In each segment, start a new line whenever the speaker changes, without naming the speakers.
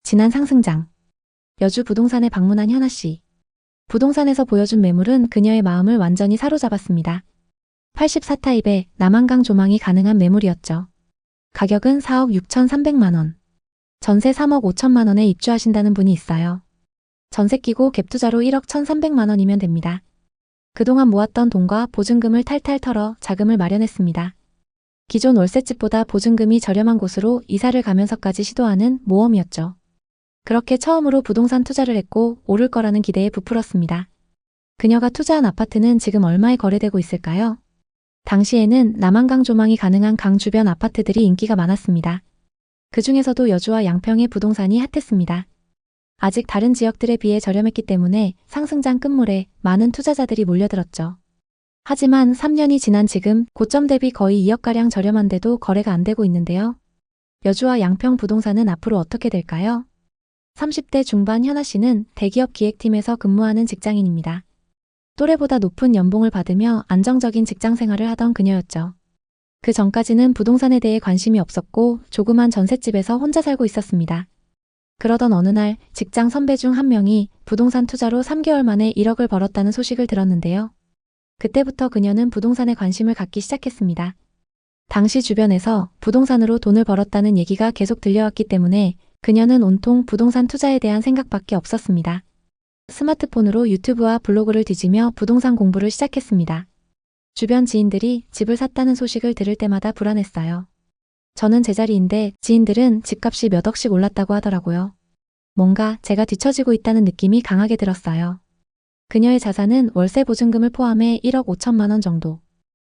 지난 상승장. 여주 부동산에 방문한 현아씨. 부동산에서 보여준 매물은 그녀의 마음을 완전히 사로잡았습니다. 84타입의 남한강 조망이 가능한 매물이었죠. 가격은 4억 6,300만원. 전세 3억 5천만원에 입주하신다는 분이 있어요. 전세 끼고 갭투자로 1억 1,300만원이면 됩니다. 그동안 모았던 돈과 보증금을 탈탈 털어 자금을 마련했습니다. 기존 월세집보다 보증금이 저렴한 곳으로 이사를 가면서까지 시도하는 모험이었죠. 그렇게 처음으로 부동산 투자를 했고 오를 거라는 기대에 부풀었습니다. 그녀가 투자한 아파트는 지금 얼마에 거래되고 있을까요? 당시에는 남한강 조망이 가능한 강 주변 아파트들이 인기가 많았습니다. 그 중에서도 여주와 양평의 부동산이 핫했습니다. 아직 다른 지역들에 비해 저렴했기 때문에 상승장 끝물에 많은 투자자들이 몰려들었죠. 하지만 3년이 지난 지금 고점 대비 거의 2억가량 저렴한데도 거래가 안 되고 있는데요. 여주와 양평 부동산은 앞으로 어떻게 될까요? 30대 중반 현아 씨는 대기업 기획팀에서 근무하는 직장인입니다. 또래보다 높은 연봉을 받으며 안정적인 직장 생활을 하던 그녀였죠. 그 전까지는 부동산에 대해 관심이 없었고 조그만 전셋집에서 혼자 살고 있었습니다. 그러던 어느 날 직장 선배 중 한 명이 부동산 투자로 3개월 만에 1억을 벌었다는 소식을 들었는데요. 그때부터 그녀는 부동산에 관심을 갖기 시작했습니다. 당시 주변에서 부동산으로 돈을 벌었다는 얘기가 계속 들려왔기 때문에 그녀는 온통 부동산 투자에 대한 생각밖에 없었습니다. 스마트폰으로 유튜브와 블로그를 뒤지며 부동산 공부를 시작했습니다. 주변 지인들이 집을 샀다는 소식을 들을 때마다 불안했어요. 저는 제자리인데 지인들은 집값이 몇 억씩 올랐다고 하더라고요. 뭔가 제가 뒤처지고 있다는 느낌이 강하게 들었어요. 그녀의 자산은 월세 보증금을 포함해 1억 5천만 원 정도.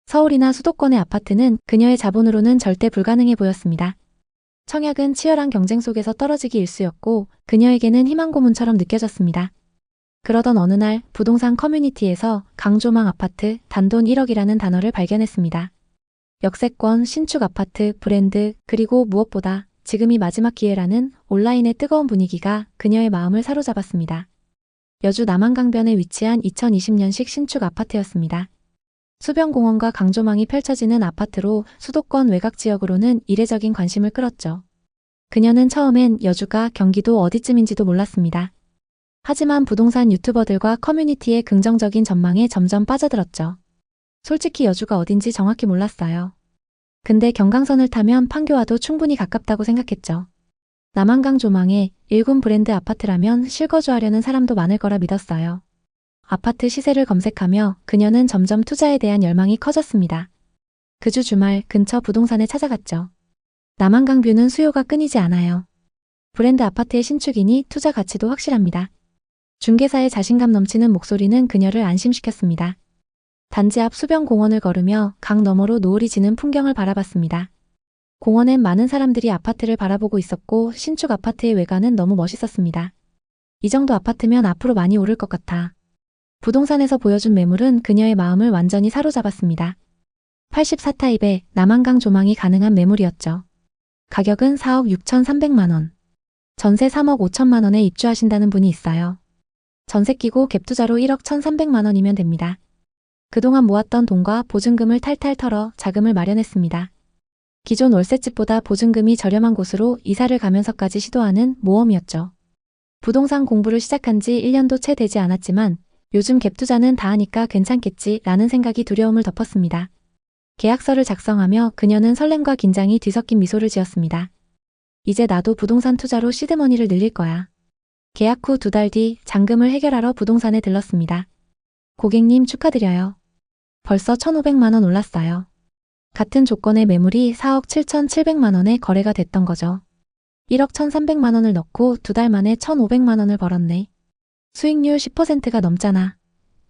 서울이나 수도권의 아파트는 그녀의 자본으로는 절대 불가능해 보였습니다. 청약은 치열한 경쟁 속에서 떨어지기 일쑤였고 그녀에게는 희망 고문처럼 느껴졌습니다. 그러던 어느 날 부동산 커뮤니티에서 강조망 아파트 단돈 1억이라는 단어를 발견했습니다. 역세권, 신축 아파트, 브랜드, 그리고 무엇보다 지금이 마지막 기회라는 온라인의 뜨거운 분위기가 그녀의 마음을 사로잡았습니다. 여주 남한강변에 위치한 2020년식 신축 아파트였습니다. 수변공원과 강조망이 펼쳐지는 아파트로 수도권 외곽 지역으로는 이례적인 관심을 끌었죠. 그녀는 처음엔 여주가 경기도 어디쯤인지도 몰랐습니다. 하지만 부동산 유튜버들과 커뮤니티의 긍정적인 전망에 점점 빠져들었죠. 솔직히 여주가 어딘지 정확히 몰랐어요. 근데 경강선을 타면 판교와도 충분히 가깝다고 생각했죠. 남한강 조망에 1군 브랜드 아파트라면 실거주하려는 사람도 많을 거라 믿었어요. 아파트 시세를 검색하며 그녀는 점점 투자에 대한 열망이 커졌습니다. 그 주 주말 근처 부동산에 찾아갔죠. 남한강 뷰는 수요가 끊이지 않아요. 브랜드 아파트의 신축이니 투자 가치도 확실합니다. 중개사의 자신감 넘치는 목소리는 그녀를 안심시켰습니다. 단지 앞 수변공원을 걸으며 강 너머로 노을이 지는 풍경을 바라봤습니다. 공원엔 많은 사람들이 아파트를 바라보고 있었고 신축 아파트의 외관은 너무 멋있었습니다. 이 정도 아파트면 앞으로 많이 오를 것 같아. 부동산에서 보여준 매물은 그녀의 마음을 완전히 사로잡았습니다. 84타입의 남한강 조망이 가능한 매물이었죠. 가격은 4억 6,300만원. 전세 3억 5천만원에 입주하신다는 분이 있어요. 전세 끼고 갭투자로 1억 1,300만원이면 됩니다. 그동안 모았던 돈과 보증금을 탈탈 털어 자금을 마련했습니다. 기존 월세집보다 보증금이 저렴한 곳으로 이사를 가면서까지 시도하는 모험이었죠. 부동산 공부를 시작한 지 1년도 채 되지 않았지만 요즘 갭투자는 다 하니까 괜찮겠지 라는 생각이 두려움을 덮었습니다. 계약서를 작성하며 그녀는 설렘과 긴장이 뒤섞인 미소를 지었습니다. 이제 나도 부동산 투자로 시드머니를 늘릴 거야. 계약 후 2달 뒤 잔금을 해결하러 부동산에 들렀습니다. 고객님 축하드려요. 벌써 1,500만 원 올랐어요. 같은 조건의 매물이 4억 7,700만 원에 거래가 됐던 거죠. 1억 1,300만 원을 넣고 2달 만에 1,500만 원을 벌었네. 수익률 10%가 넘잖아.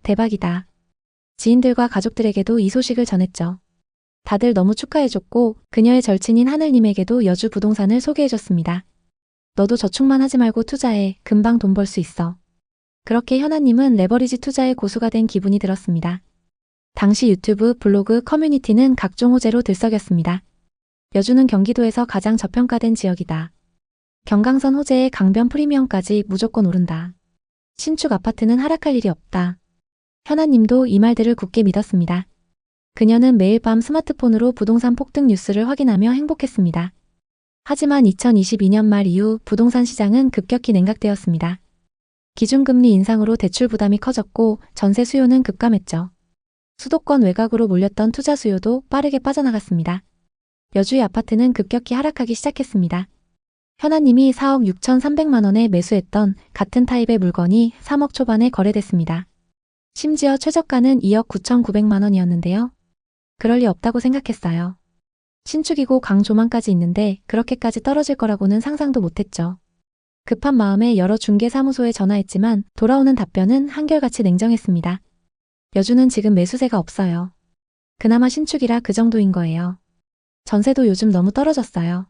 대박이다. 지인들과 가족들에게도 이 소식을 전했죠. 다들 너무 축하해줬고 그녀의 절친인 하늘님에게도 여주 부동산을 소개해줬습니다. 너도 저축만 하지 말고 투자해. 금방 돈 벌 수 있어. 그렇게 현아님은 레버리지 투자의 고수가 된 기분이 들었습니다. 당시 유튜브, 블로그, 커뮤니티는 각종 호재로 들썩였습니다. 여주는 경기도에서 가장 저평가된 지역이다. 경강선 호재에 강변 프리미엄까지 무조건 오른다. 신축 아파트는 하락할 일이 없다. 현아님도 이 말들을 굳게 믿었습니다. 그녀는 매일 밤 스마트폰으로 부동산 폭등 뉴스를 확인하며 행복했습니다. 하지만 2022년 말 이후 부동산 시장은 급격히 냉각되었습니다. 기준금리 인상으로 대출 부담이 커졌고 전세 수요는 급감했죠. 수도권 외곽으로 몰렸던 투자 수요도 빠르게 빠져나갔습니다. 여주의 아파트는 급격히 하락하기 시작했습니다. 현아님이 4억 6,300만 원에 매수했던 같은 타입의 물건이 3억 초반에 거래됐습니다. 심지어 최저가는 2억 9,900만 원이었는데요. 그럴 리 없다고 생각했어요. 신축이고 강조망까지 있는데 그렇게까지 떨어질 거라고는 상상도 못했죠. 급한 마음에 여러 중개사무소에 전화했지만 돌아오는 답변은 한결같이 냉정했습니다. 여주는 지금 매수세가 없어요. 그나마 신축이라 그 정도인 거예요. 전세도 요즘 너무 떨어졌어요.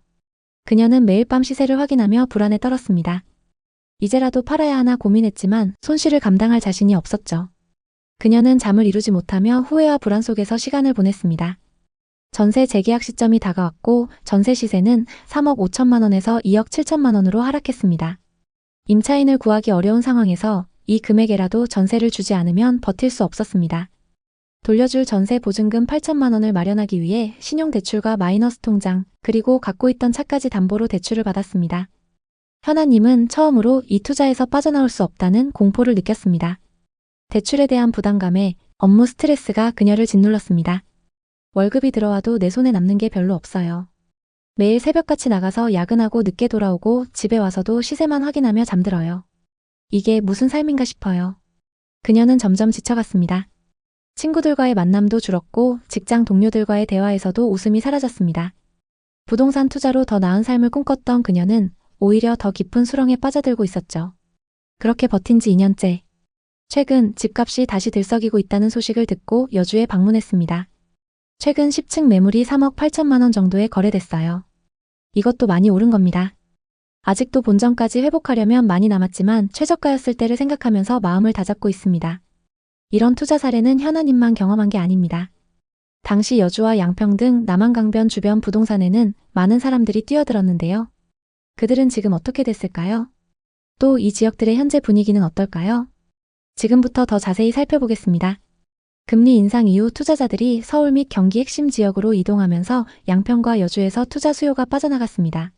그녀는 매일 밤 시세를 확인하며 불안에 떨었습니다. 이제라도 팔아야 하나 고민했지만 손실을 감당할 자신이 없었죠. 그녀는 잠을 이루지 못하며 후회와 불안 속에서 시간을 보냈습니다. 전세 재계약 시점이 다가왔고 전세 시세는 3억 5천만 원에서 2억 7천만 원으로 하락했습니다. 임차인을 구하기 어려운 상황에서 이 금액에라도 전세를 주지 않으면 버틸 수 없었습니다. 돌려줄 전세 보증금 8천만 원을 마련하기 위해 신용대출과 마이너스 통장, 그리고 갖고 있던 차까지 담보로 대출을 받았습니다. 현아님은 처음으로 이 투자에서 빠져나올 수 없다는 공포를 느꼈습니다. 대출에 대한 부담감에 업무 스트레스가 그녀를 짓눌렀습니다. 월급이 들어와도 내 손에 남는 게 별로 없어요. 매일 새벽같이 나가서 야근하고 늦게 돌아오고 집에 와서도 시세만 확인하며 잠들어요. 이게 무슨 삶인가 싶어요. 그녀는 점점 지쳐갔습니다. 친구들과의 만남도 줄었고 직장 동료들과의 대화에서도 웃음이 사라졌습니다. 부동산 투자로 더 나은 삶을 꿈꿨던 그녀는 오히려 더 깊은 수렁에 빠져들고 있었죠. 그렇게 버틴 지 2년째. 최근 집값이 다시 들썩이고 있다는 소식을 듣고 여주에 방문했습니다. 최근 10층 매물이 3억 8천만 원 정도에 거래됐어요. 이것도 많이 오른 겁니다. 아직도 본전까지 회복하려면 많이 남았지만 최저가였을 때를 생각하면서 마음을 다잡고 있습니다. 이런 투자 사례는 현아님만 경험한 게 아닙니다. 당시 여주와 양평 등 남한강변 주변 부동산에는 많은 사람들이 뛰어들었는데요. 그들은 지금 어떻게 됐을까요? 또 이 지역들의 현재 분위기는 어떨까요? 지금부터 더 자세히 살펴보겠습니다. 금리 인상 이후 투자자들이 서울 및 경기 핵심 지역으로 이동하면서 양평과 여주에서 투자 수요가 빠져나갔습니다.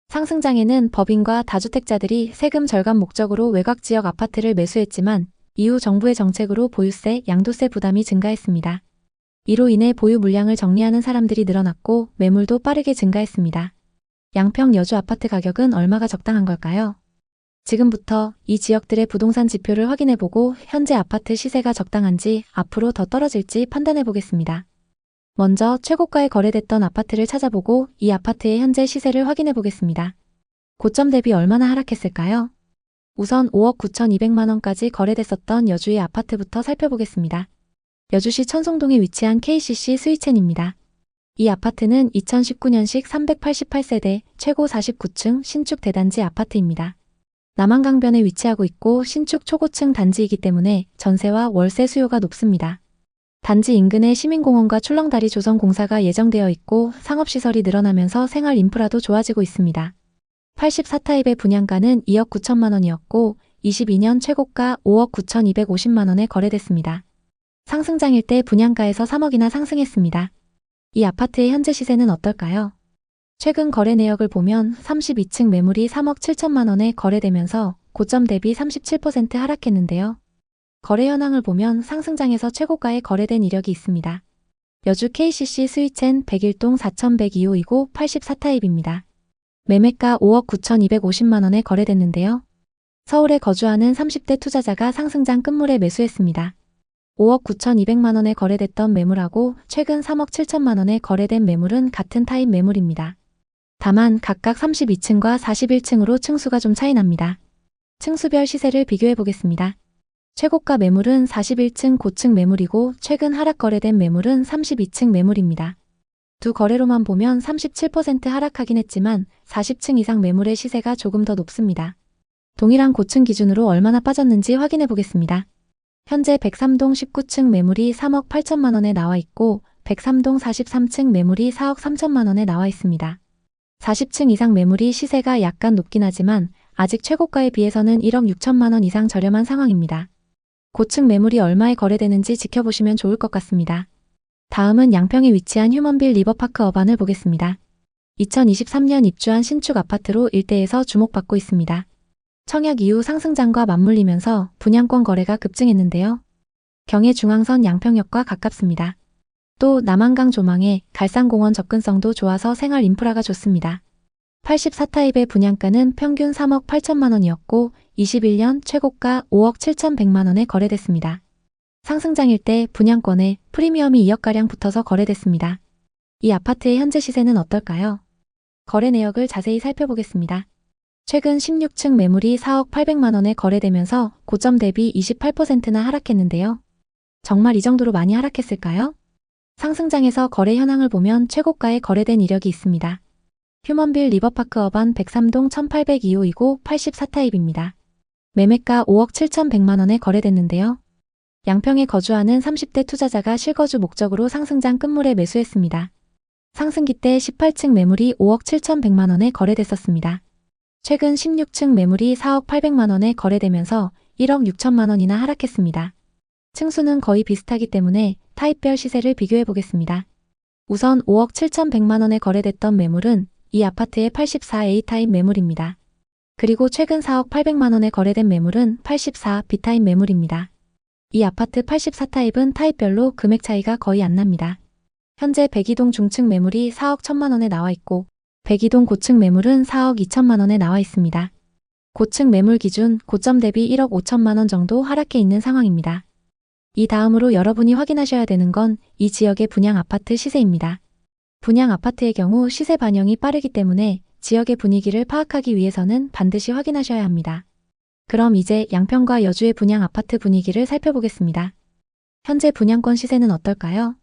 상승장에는 법인과 다주택자들이 세금 절감 목적으로 외곽 지역 아파트를 매수했지만 이후 정부의 정책으로 보유세, 양도세 부담이 증가했습니다. 이로 인해 보유 물량을 정리하는 사람들이 늘어났고 매물도 빠르게 증가했습니다. 양평 여주 아파트 가격은 얼마가 적당한 걸까요? 지금부터 이 지역들의 부동산 지표를 확인해보고 현재 아파트 시세가 적당한지 앞으로 더 떨어질지 판단해보겠습니다. 먼저 최고가에 거래됐던 아파트를 찾아보고 이 아파트의 현재 시세를 확인해보겠습니다. 고점 대비 얼마나 하락했을까요? 우선 5억 9,200만 원까지 거래됐었던 여주의 아파트부터 살펴보겠습니다. 여주시 천송동에 위치한 KCC 스위첸입니다. 이 아파트는 2019년식 388세대 최고 49층 신축 대단지 아파트입니다. 남한강변에 위치하고 있고 신축 초고층 단지이기 때문에 전세와 월세 수요가 높습니다. 단지 인근에 시민공원과 출렁다리 조성 공사가 예정되어 있고 상업시설이 늘어나면서 생활 인프라도 좋아지고 있습니다. 84타입의 분양가는 2억 9천만 원이었고 22년 최고가 5억 9,250만 원에 거래됐습니다. 상승장일 때 분양가에서 3억이나 상승했습니다. 이 아파트의 현재 시세는 어떨까요? 최근 거래 내역을 보면 32층 매물이 3억 7천만 원에 거래되면서 고점 대비 37% 하락했는데요. 거래 현황을 보면 상승장에서 최고가에 거래된 이력이 있습니다. 여주 KCC 스위첸 101동 4102호이고 84타입입니다. 매매가 5억 9,250만 원에 거래됐는데요. 서울에 거주하는 30대 투자자가 상승장 끝물에 매수했습니다. 5억 9,200만 원에 거래됐던 매물하고 최근 3억 7천만 원에 거래된 매물은 같은 타입 매물입니다. 다만 각각 32층과 41층으로 층수가 좀 차이 납니다. 층수별 시세를 비교해 보겠습니다. 최고가 매물은 41층 고층 매물이고 최근 하락 거래된 매물은 32층 매물입니다. 두 거래로만 보면 37% 하락하긴 했지만 40층 이상 매물의 시세가 조금 더 높습니다. 동일한 고층 기준으로 얼마나 빠졌는지 확인해 보겠습니다. 현재 103동 19층 매물이 3억 8천만 원에 나와 있고 103동 43층 매물이 4억 3천만 원에 나와 있습니다. 40층 이상 매물이 시세가 약간 높긴 하지만 아직 최고가에 비해서는 1억 6천만 원 이상 저렴한 상황입니다. 고층 매물이 얼마에 거래되는지 지켜보시면 좋을 것 같습니다. 다음은 양평에 위치한 휴먼빌 리버파크 어반을 보겠습니다. 2023년 입주한 신축 아파트로 일대에서 주목받고 있습니다. 청약 이후 상승장과 맞물리면서 분양권 거래가 급증했는데요. 경의 중앙선 양평역과 가깝습니다. 또 남한강 조망에 갈산공원 접근성도 좋아서 생활 인프라가 좋습니다. 84타입의 분양가는 평균 3억 8천만 원이었고 21년 최고가 5억 7,100만 원에 거래됐습니다. 상승장일 때 분양권에 프리미엄이 2억가량 붙어서 거래됐습니다. 이 아파트의 현재 시세는 어떨까요? 거래 내역을 자세히 살펴보겠습니다. 최근 16층 매물이 4억 800만 원에 거래되면서 고점 대비 28%나 하락했는데요. 정말 이 정도로 많이 하락했을까요? 상승장에서 거래 현황을 보면 최고가에 거래된 이력이 있습니다. 휴먼빌 리버파크 어반 103동 1802호이고 84타입입니다. 매매가 5억 7,100만 원에 거래됐는데요. 양평에 거주하는 30대 투자자가 실거주 목적으로 상승장 끝물에 매수했습니다. 상승기 때 18층 매물이 5억 7,100만 원에 거래됐었습니다. 최근 16층 매물이 4억 800만 원에 거래되면서 1억 6천만 원이나 하락했습니다. 층수는 거의 비슷하기 때문에 타입별 시세를 비교해 보겠습니다. 우선 5억 7,100만 원에 거래됐던 매물은 이 아파트의 84A 타입 매물입니다. 그리고 최근 4억 800만 원에 거래된 매물은 84B 타입 매물입니다. 이 아파트 84타입은 타입별로 금액 차이가 거의 안 납니다. 현재 102동 중층 매물이 4억 1천만 원에 나와 있고 102동 고층 매물은 4억 2천만 원에 나와 있습니다. 고층 매물 기준 고점 대비 1억 5천만 원 정도 하락해 있는 상황입니다. 이 다음으로 여러분이 확인하셔야 되는 건 이 지역의 분양 아파트 시세입니다. 분양 아파트의 경우 시세 반영이 빠르기 때문에 지역의 분위기를 파악하기 위해서는 반드시 확인하셔야 합니다. 그럼 이제 양평과 여주의 분양 아파트 분위기를 살펴보겠습니다. 현재 분양권 시세는 어떨까요?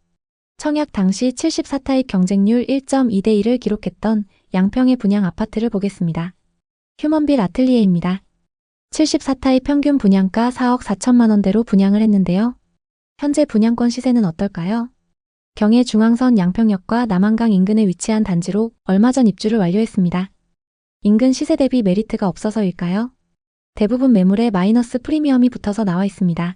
청약 당시 74타입 경쟁률 1.2대 1을 기록했던 양평의 분양 아파트를 보겠습니다. 휴먼빌 아틀리에입니다. 74타입 평균 분양가 4억 4천만 원대로 분양을 했는데요. 현재 분양권 시세는 어떨까요? 경의 중앙선 양평역과 남한강 인근에 위치한 단지로 얼마 전 입주를 완료했습니다. 인근 시세 대비 메리트가 없어서일까요? 대부분 매물에 마이너스 프리미엄이 붙어서 나와 있습니다.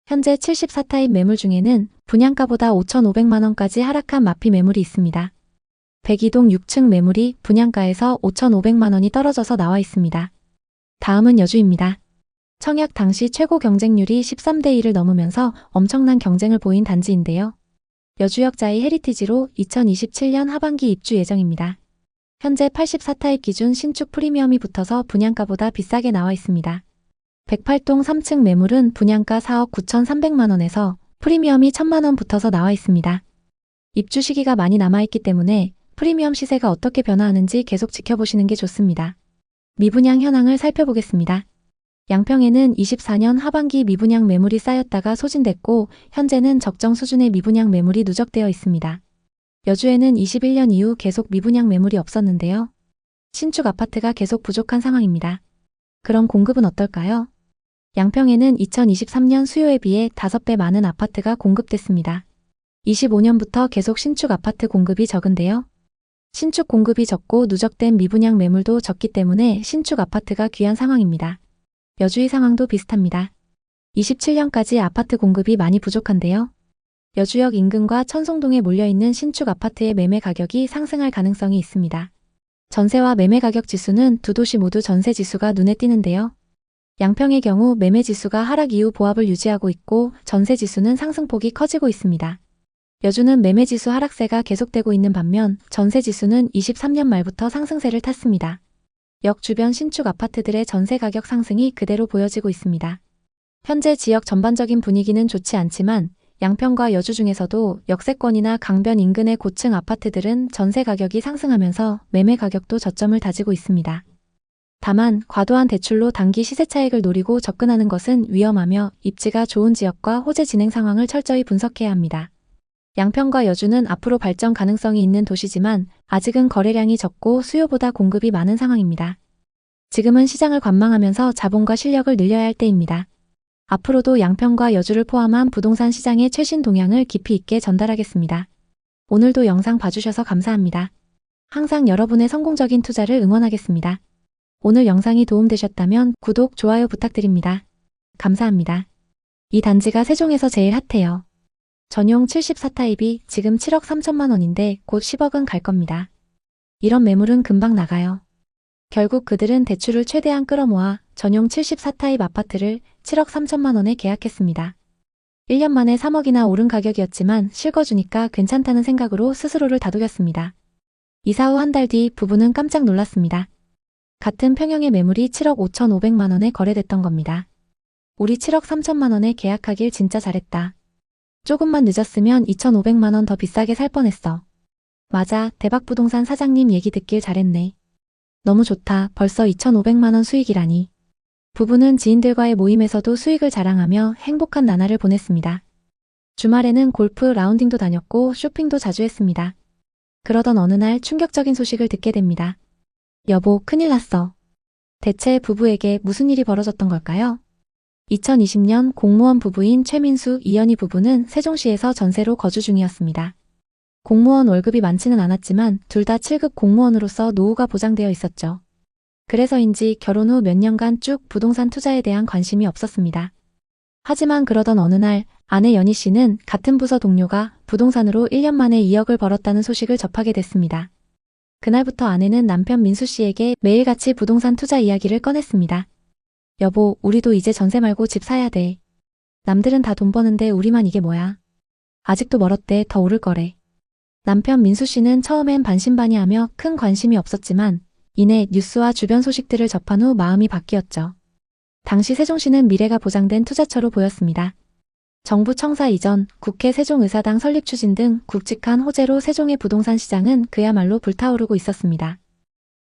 현재 74타입 매물 중에는 분양가보다 5,500만 원까지 하락한 마피 매물이 있습니다. 102동 6층 매물이 분양가에서 5,500만 원이 떨어져서 나와 있습니다. 다음은 여주입니다. 청약 당시 최고 경쟁률이 13대 1을 넘으면서 엄청난 경쟁을 보인 단지인데요. 여주역 자이 헤리티지로 2027년 하반기 입주 예정입니다. 현재 84타입 기준 신축 프리미엄이 붙어서 분양가보다 비싸게 나와 있습니다. 108동 3층 매물은 분양가 4억 9,300만 원에서 프리미엄이 1,000만 원 붙어서 나와 있습니다. 입주 시기가 많이 남아있기 때문에 프리미엄 시세가 어떻게 변화하는지 계속 지켜보시는 게 좋습니다. 미분양 현황을 살펴보겠습니다. 양평에는 24년 하반기 미분양 매물이 쌓였다가 소진됐고 현재는 적정 수준의 미분양 매물이 누적되어 있습니다. 여주에는 21년 이후 계속 미분양 매물이 없었는데요. 신축 아파트가 계속 부족한 상황입니다. 그럼 공급은 어떨까요? 양평에는 2023년 수요에 비해 5배 많은 아파트가 공급됐습니다. 25년부터 계속 신축 아파트 공급이 적은데요. 신축 공급이 적고 누적된 미분양 매물도 적기 때문에 신축 아파트가 귀한 상황입니다. 여주의 상황도 비슷합니다. 27년까지 아파트 공급이 많이 부족한데요. 여주역 인근과 천송동에 몰려있는 신축 아파트의 매매 가격이 상승할 가능성이 있습니다. 전세와 매매 가격 지수는 두 도시 모두 전세 지수가 눈에 띄는데요. 양평의 경우 매매 지수가 하락 이후 보합을 유지하고 있고 전세 지수는 상승폭이 커지고 있습니다. 여주는 매매 지수 하락세가 계속되고 있는 반면 전세 지수는 23년 말부터 상승세를 탔습니다. 역 주변 신축 아파트들의 전세 가격 상승이 그대로 보여지고 있습니다. 현재 지역 전반적인 분위기는 좋지 않지만 양평과 여주 중에서도 역세권이나 강변 인근의 고층 아파트들은 전세 가격이 상승하면서 매매 가격도 저점을 다지고 있습니다. 다만 과도한 대출로 단기 시세 차익을 노리고 접근하는 것은 위험하며 입지가 좋은 지역과 호재 진행 상황을 철저히 분석해야 합니다. 양평과 여주는 앞으로 발전 가능성이 있는 도시지만 아직은 거래량이 적고 수요보다 공급이 많은 상황입니다. 지금은 시장을 관망하면서 자본과 실력을 늘려야 할 때입니다. 앞으로도 양평과 여주를 포함한 부동산 시장의 최신 동향을 깊이 있게 전달하겠습니다. 오늘도 영상 봐주셔서 감사합니다. 항상 여러분의 성공적인 투자를 응원하겠습니다. 오늘 영상이 도움되셨다면 구독, 좋아요 부탁드립니다. 감사합니다. 이 단지가 세종에서 제일 핫해요. 전용 74타입이 지금 7억 3천만 원인데 곧 10억은 갈 겁니다. 이런 매물은 금방 나가요. 결국 그들은 대출을 최대한 끌어모아 전용 74타입 아파트를 7억 3천만 원에 계약했습니다. 1년 만에 3억이나 오른 가격이었지만 실거주니까 괜찮다는 생각으로 스스로를 다독였습니다. 이사 후 한 달 뒤 부부는 깜짝 놀랐습니다. 같은 평형의 매물이 7억 5,500만 원에 거래됐던 겁니다. 우리 7억 3천만 원에 계약하길 진짜 잘했다. 조금만 늦었으면 2,500만 원 더 비싸게 살 뻔했어. 맞아, 대박부동산 사장님 얘기 듣길 잘했네. 너무 좋다. 벌써 2,500만 원 수익이라니. 부부는 지인들과의 모임에서도 수익을 자랑하며 행복한 나날을 보냈습니다. 주말에는 골프 라운딩도 다녔고 쇼핑도 자주 했습니다. 그러던 어느 날 충격적인 소식을 듣게 됩니다. 여보, 큰일 났어. 대체 부부에게 무슨 일이 벌어졌던 걸까요? 2020년 공무원 부부인 최민수, 이연희 부부는 세종시에서 전세로 거주 중이었습니다. 공무원 월급이 많지는 않았지만 둘 다 7급 공무원으로서 노후가 보장되어 있었죠. 그래서인지 결혼 후 몇 년간 쭉 부동산 투자에 대한 관심이 없었습니다. 하지만 그러던 어느 날 아내 연희 씨는 같은 부서 동료가 부동산으로 1년 만에 2억을 벌었다는 소식을 접하게 됐습니다. 그날부터 아내는 남편 민수 씨에게 매일같이 부동산 투자 이야기를 꺼냈습니다. 여보, 우리도 이제 전세 말고 집 사야 돼. 남들은 다 돈 버는데 우리만 이게 뭐야. 아직도 멀었대. 더 오를 거래. 남편 민수 씨는 처음엔 반신반의하며 큰 관심이 없었지만 이내 뉴스와 주변 소식들을 접한 후 마음이 바뀌었죠. 당시 세종시는 미래가 보장된 투자처로 보였습니다. 정부 청사 이전, 국회 세종의사당 설립 추진 등 굵직한 호재로 세종의 부동산 시장은 그야말로 불타오르고 있었습니다.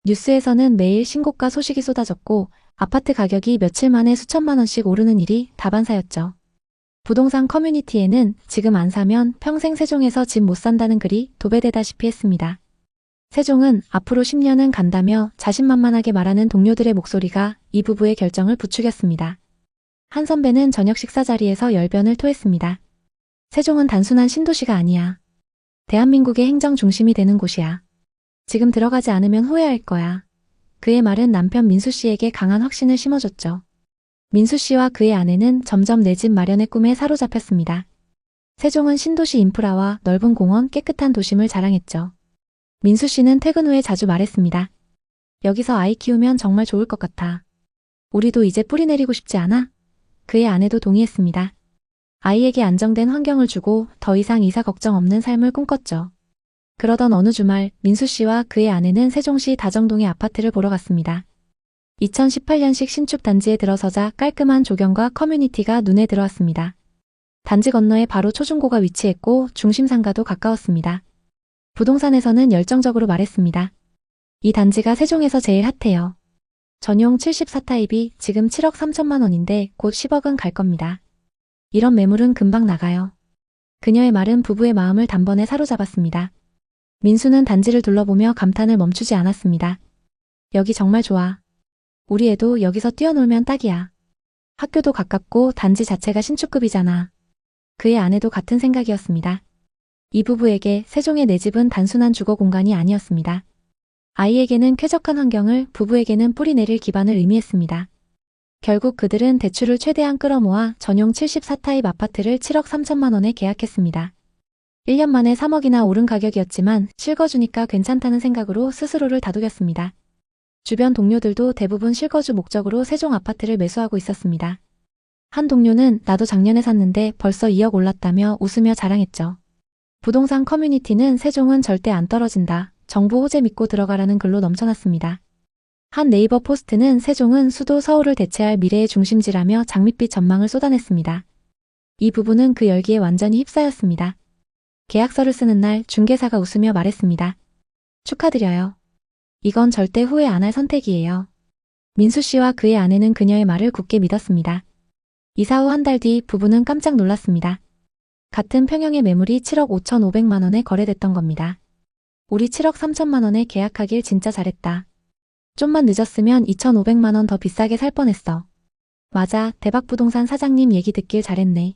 뉴스에서는 매일 신고가 소식이 쏟아졌고 아파트 가격이 며칠 만에 수천만 원씩 오르는 일이 다반사였죠. 부동산 커뮤니티에는 지금 안 사면 평생 세종에서 집 못 산다는 글이 도배되다시피 했습니다. 세종은 앞으로 10년은 간다며 자신만만하게 말하는 동료들의 목소리가 이 부부의 결정을 부추겼습니다. 한 선배는 저녁 식사 자리에서 열변을 토했습니다. 세종은 단순한 신도시가 아니야. 대한민국의 행정 중심이 되는 곳이야. 지금 들어가지 않으면 후회할 거야. 그의 말은 남편 민수 씨에게 강한 확신을 심어줬죠. 민수 씨와 그의 아내는 점점 내 집 마련의 꿈에 사로잡혔습니다. 세종은 신도시 인프라와 넓은 공원, 깨끗한 도심을 자랑했죠. 민수 씨는 퇴근 후에 자주 말했습니다. 여기서 아이 키우면 정말 좋을 것 같아. 우리도 이제 뿌리 내리고 싶지 않아? 그의 아내도 동의했습니다. 아이에게 안정된 환경을 주고 더 이상 이사 걱정 없는 삶을 꿈꿨죠. 그러던 어느 주말 민수 씨와 그의 아내는 세종시 다정동의 아파트를 보러 갔습니다. 2018년식 신축 단지에 들어서자 깔끔한 조경과 커뮤니티가 눈에 들어왔습니다. 단지 건너에 바로 초중고가 위치했고 중심상가도 가까웠습니다. 부동산에서는 열정적으로 말했습니다. 이 단지가 세종에서 제일 핫해요. 전용 74타입이 지금 7억 3천만 원인데 곧 10억은 갈 겁니다. 이런 매물은 금방 나가요. 그녀의 말은 부부의 마음을 단번에 사로잡았습니다. 민수는 단지를 둘러보며 감탄을 멈추지 않았습니다. 여기 정말 좋아. 우리 애도 여기서 뛰어놀면 딱이야. 학교도 가깝고 단지 자체가 신축급이잖아. 그의 아내도 같은 생각이었습니다. 이 부부에게 세종의 내 집은 단순한 주거 공간이 아니었습니다. 아이에게는 쾌적한 환경을, 부부에게는 뿌리 내릴 기반을 의미했습니다. 결국 그들은 대출을 최대한 끌어모아 전용 74타입 아파트를 7억 3천만 원에 계약했습니다. 1년 만에 3억이나 오른 가격이었지만 실거주니까 괜찮다는 생각으로 스스로를 다독였습니다. 주변 동료들도 대부분 실거주 목적으로 세종 아파트를 매수하고 있었습니다. 한 동료는 나도 작년에 샀는데 벌써 2억 올랐다며 웃으며 자랑했죠. 부동산 커뮤니티는 세종은 절대 안 떨어진다. 정부 호재 믿고 들어가라는 글로 넘쳐났습니다. 한 네이버 포스트는 세종은 수도 서울을 대체할 미래의 중심지라며 장밋빛 전망을 쏟아냈습니다. 이 부부는 그 열기에 완전히 휩싸였습니다. 계약서를 쓰는 날 중개사가 웃으며 말했습니다. 축하드려요. 이건 절대 후회 안 할 선택이에요. 민수 씨와 그의 아내는 그녀의 말을 굳게 믿었습니다. 이사 후 한 달 뒤 부부는 깜짝 놀랐습니다. 같은 평형의 매물이 7억 5,500만 원에 거래됐던 겁니다. 우리 7억 3천만 원에 계약하길 진짜 잘했다. 좀만 늦었으면 2,500만 원 더 비싸게 살 뻔했어. 맞아, 대박부동산 사장님 얘기 듣길 잘했네.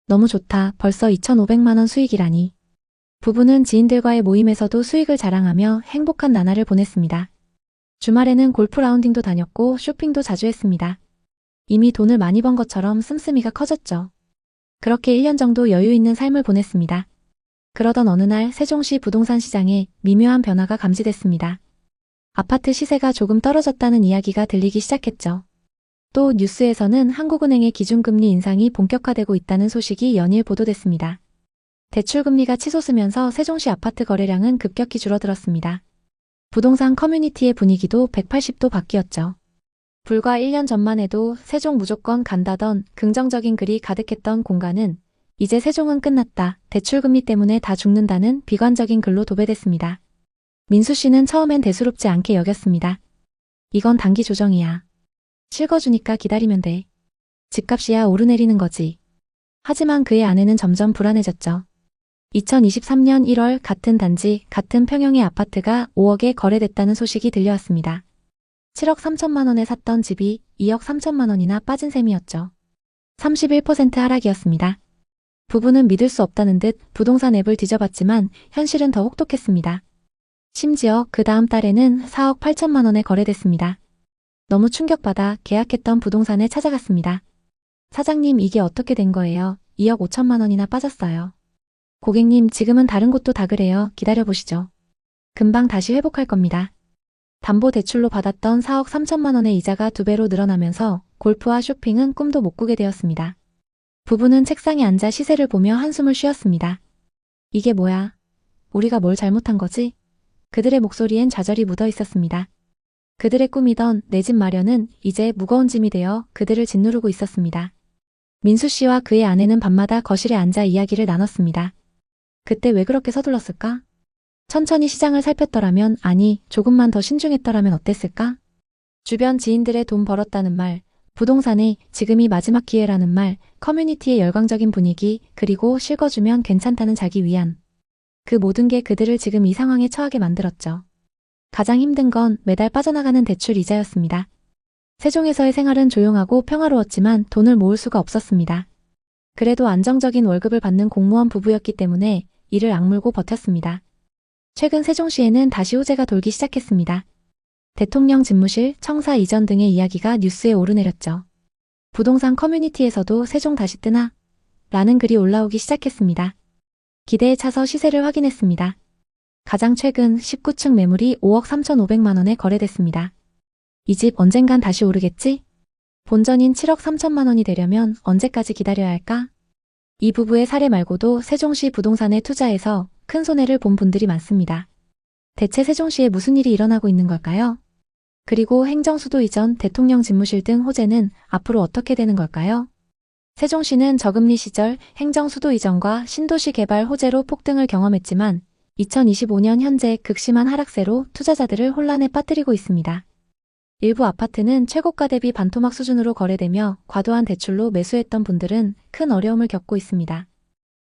너무 좋다. 벌써 2,500만 원 수익이라니. 부부는 지인들과의 모임에서도 수익을 자랑하며 행복한 나날을 보냈습니다. 주말에는 골프 라운딩도 다녔고 쇼핑도 자주 했습니다. 이미 돈을 많이 번 것처럼 씀씀이가 커졌죠. 그렇게 1년 정도 여유 있는 삶을 보냈습니다. 그러던 어느 날 세종시 부동산 시장에 미묘한 변화가 감지됐습니다. 아파트 시세가 조금 떨어졌다는 이야기가 들리기 시작했죠. 또 뉴스에서는 한국은행의 기준금리 인상이 본격화되고 있다는 소식이 연일 보도됐습니다. 대출금리가 치솟으면서 세종시 아파트 거래량은 급격히 줄어들었습니다. 부동산 커뮤니티의 분위기도 180도 바뀌었죠. 불과 1년 전만 해도 세종 무조건 간다던 긍정적인 글이 가득했던 공간은 이제 세종은 끝났다, 대출금리 때문에 다 죽는다는 비관적인 글로 도배됐습니다. 민수 씨는 처음엔 대수롭지 않게 여겼습니다. 이건 단기 조정이야. 실거주니까 기다리면 돼. 집값이야 오르내리는 거지. 하지만 그의 아내는 점점 불안해졌죠. 2023년 1월 같은 단지, 같은 평형의 아파트가 5억에 거래됐다는 소식이 들려왔습니다. 7억 3천만 원에 샀던 집이 2억 3천만 원이나 빠진 셈이었죠. 31% 하락이었습니다. 부부는 믿을 수 없다는 듯 부동산 앱을 뒤져봤지만 현실은 더 혹독했습니다. 심지어 그 다음 달에는 4억 8천만 원에 거래됐습니다. 너무 충격받아 계약했던 부동산에 찾아갔습니다. 사장님, 이게 어떻게 된 거예요? 2억 5천만 원이나 빠졌어요. 고객님, 지금은 다른 곳도 다 그래요. 기다려보시죠. 금방 다시 회복할 겁니다. 담보대출로 받았던 4억 3천만 원의 이자가 2배로 늘어나면서 골프와 쇼핑은 꿈도 못 꾸게 되었습니다. 부부는 책상에 앉아 시세를 보며 한숨을 쉬었습니다. 이게 뭐야? 우리가 뭘 잘못한 거지? 그들의 목소리엔 좌절이 묻어 있었습니다. 그들의 꿈이던 내 집 마련은 이제 무거운 짐이 되어 그들을 짓누르고 있었습니다. 민수 씨와 그의 아내는 밤마다 거실에 앉아 이야기를 나눴습니다. 그때 왜 그렇게 서둘렀을까? 천천히 시장을 살폈더라면, 아니, 조금만 더 신중했더라면 어땠을까? 주변 지인들의 돈 벌었다는 말, 부동산에 지금이 마지막 기회라는 말, 커뮤니티의 열광적인 분위기, 그리고 실거주면 괜찮다는 자기 위안. 그 모든 게 그들을 지금 이 상황에 처하게 만들었죠. 가장 힘든 건 매달 빠져나가는 대출 이자였습니다. 세종에서의 생활은 조용하고 평화로웠지만 돈을 모을 수가 없었습니다. 그래도 안정적인 월급을 받는 공무원 부부였기 때문에 이를 악물고 버텼습니다. 최근 세종시에는 다시 호재가 돌기 시작했습니다. 대통령 집무실, 청사 이전 등의 이야기가 뉴스에 오르내렸죠. 부동산 커뮤니티에서도 세종 다시 뜨나? 라는 글이 올라오기 시작했습니다. 기대에 차서 시세를 확인했습니다. 가장 최근 19층 매물이 5억 3,500만 원에 거래됐습니다. 이 집 언젠간 다시 오르겠지? 본전인 7억 3천만 원이 되려면 언제까지 기다려야 할까? 이 부부의 사례 말고도 세종시 부동산에 투자해서 큰 손해를 본 분들이 많습니다. 대체 세종시에 무슨 일이 일어나고 있는 걸까요? 그리고 행정수도 이전, 대통령 집무실 등 호재는 앞으로 어떻게 되는 걸까요? 세종시는 저금리 시절 행정수도 이전과 신도시 개발 호재로 폭등을 경험했지만 2025년 현재 극심한 하락세로 투자자들을 혼란에 빠뜨리고 있습니다. 일부 아파트는 최고가 대비 반토막 수준으로 거래되며 과도한 대출로 매수했던 분들은 큰 어려움을 겪고 있습니다.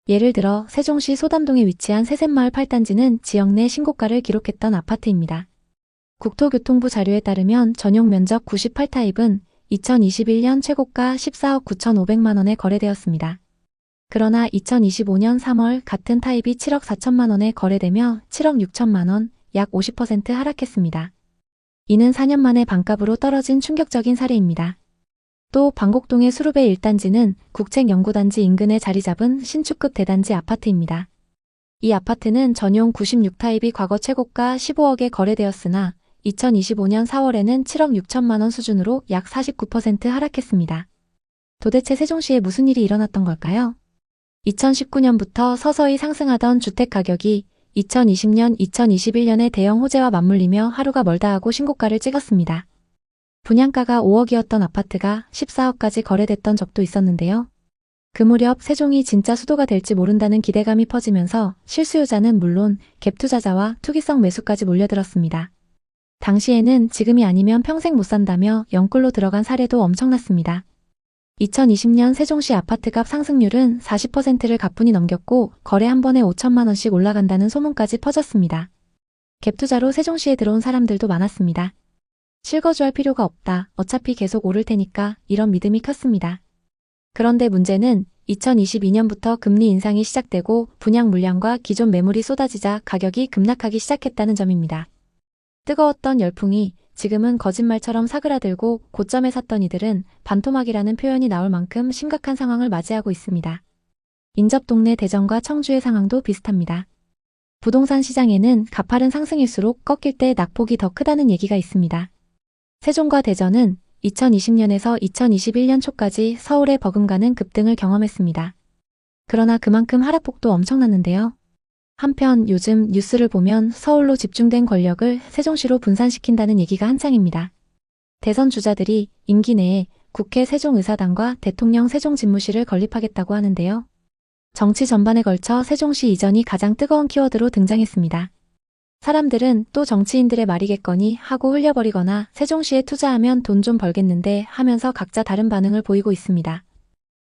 예를 들어 세종시 소담동에 위치한 새샘마을 8단지는 지역 내 신고가를 기록했던 아파트입니다. 국토교통부 자료에 따르면 전용 면적 98타입은 2021년 최고가 14억 9,500만 원에 거래되었습니다. 그러나 2025년 3월 같은 타입이 7억 4천만 원에 거래되며 7억 6천만 원, 약 50% 하락했습니다. 이는 4년 만에 반값으로 떨어진 충격적인 사례입니다. 또 방곡동의 수룹의 1단지는 국책연구단지 인근에 자리 잡은 신축급 대단지 아파트입니다. 이 아파트는 전용 96타입이 과거 최고가 15억에 거래되었으나 2025년 4월에는 7억 6천만 원 수준으로 약 49% 하락했습니다. 도대체 세종시에 무슨 일이 일어났던 걸까요? 2019년부터 서서히 상승하던 주택 가격이 2020년, 2021년의 대형 호재와 맞물리며 하루가 멀다 하고 신고가를 찍었습니다. 분양가가 5억이었던 아파트가 14억까지 거래됐던 적도 있었는데요. 그 무렵 세종이 진짜 수도가 될지 모른다는 기대감이 퍼지면서 실수요자는 물론 갭 투자자와 투기성 매수까지 몰려들었습니다. 당시에는 지금이 아니면 평생 못 산다며 영끌로 들어간 사례도 엄청났습니다. 2020년 세종시 아파트값 상승률은 40%를 가뿐히 넘겼고 거래 한 번에 5천만 원씩 올라간다는 소문까지 퍼졌습니다. 갭투자로 세종시에 들어온 사람들도 많았습니다. 실거주할 필요가 없다. 어차피 계속 오를 테니까 이런 믿음이 컸습니다. 그런데 문제는 2022년부터 금리 인상이 시작되고 분양 물량과 기존 매물이 쏟아지자 가격이 급락하기 시작했다는 점입니다. 뜨거웠던 열풍이 지금은 거짓말처럼 사그라들고 고점에 샀던 이들은 반토막이라는 표현이 나올 만큼 심각한 상황을 맞이하고 있습니다. 인접 동네 대전과 청주의 상황도 비슷합니다. 부동산 시장에는 가파른 상승일수록 꺾일 때 낙폭이 더 크다는 얘기가 있습니다. 세종과 대전은 2020년에서 2021년 초까지 서울에 버금가는 급등을 경험했습니다. 그러나 그만큼 하락폭도 엄청났는데요. 한편 요즘 뉴스를 보면 서울로 집중된 권력을 세종시로 분산시킨다는 얘기가 한창입니다. 대선 주자들이 임기 내에 국회 세종의사당과 대통령 세종집무실을 건립하겠다고 하는데요. 정치 전반에 걸쳐 세종시 이전이 가장 뜨거운 키워드로 등장했습니다. 사람들은 또 정치인들의 말이겠거니 하고 흘려버리거나 세종시에 투자하면 돈 좀 벌겠는데 하면서 각자 다른 반응을 보이고 있습니다.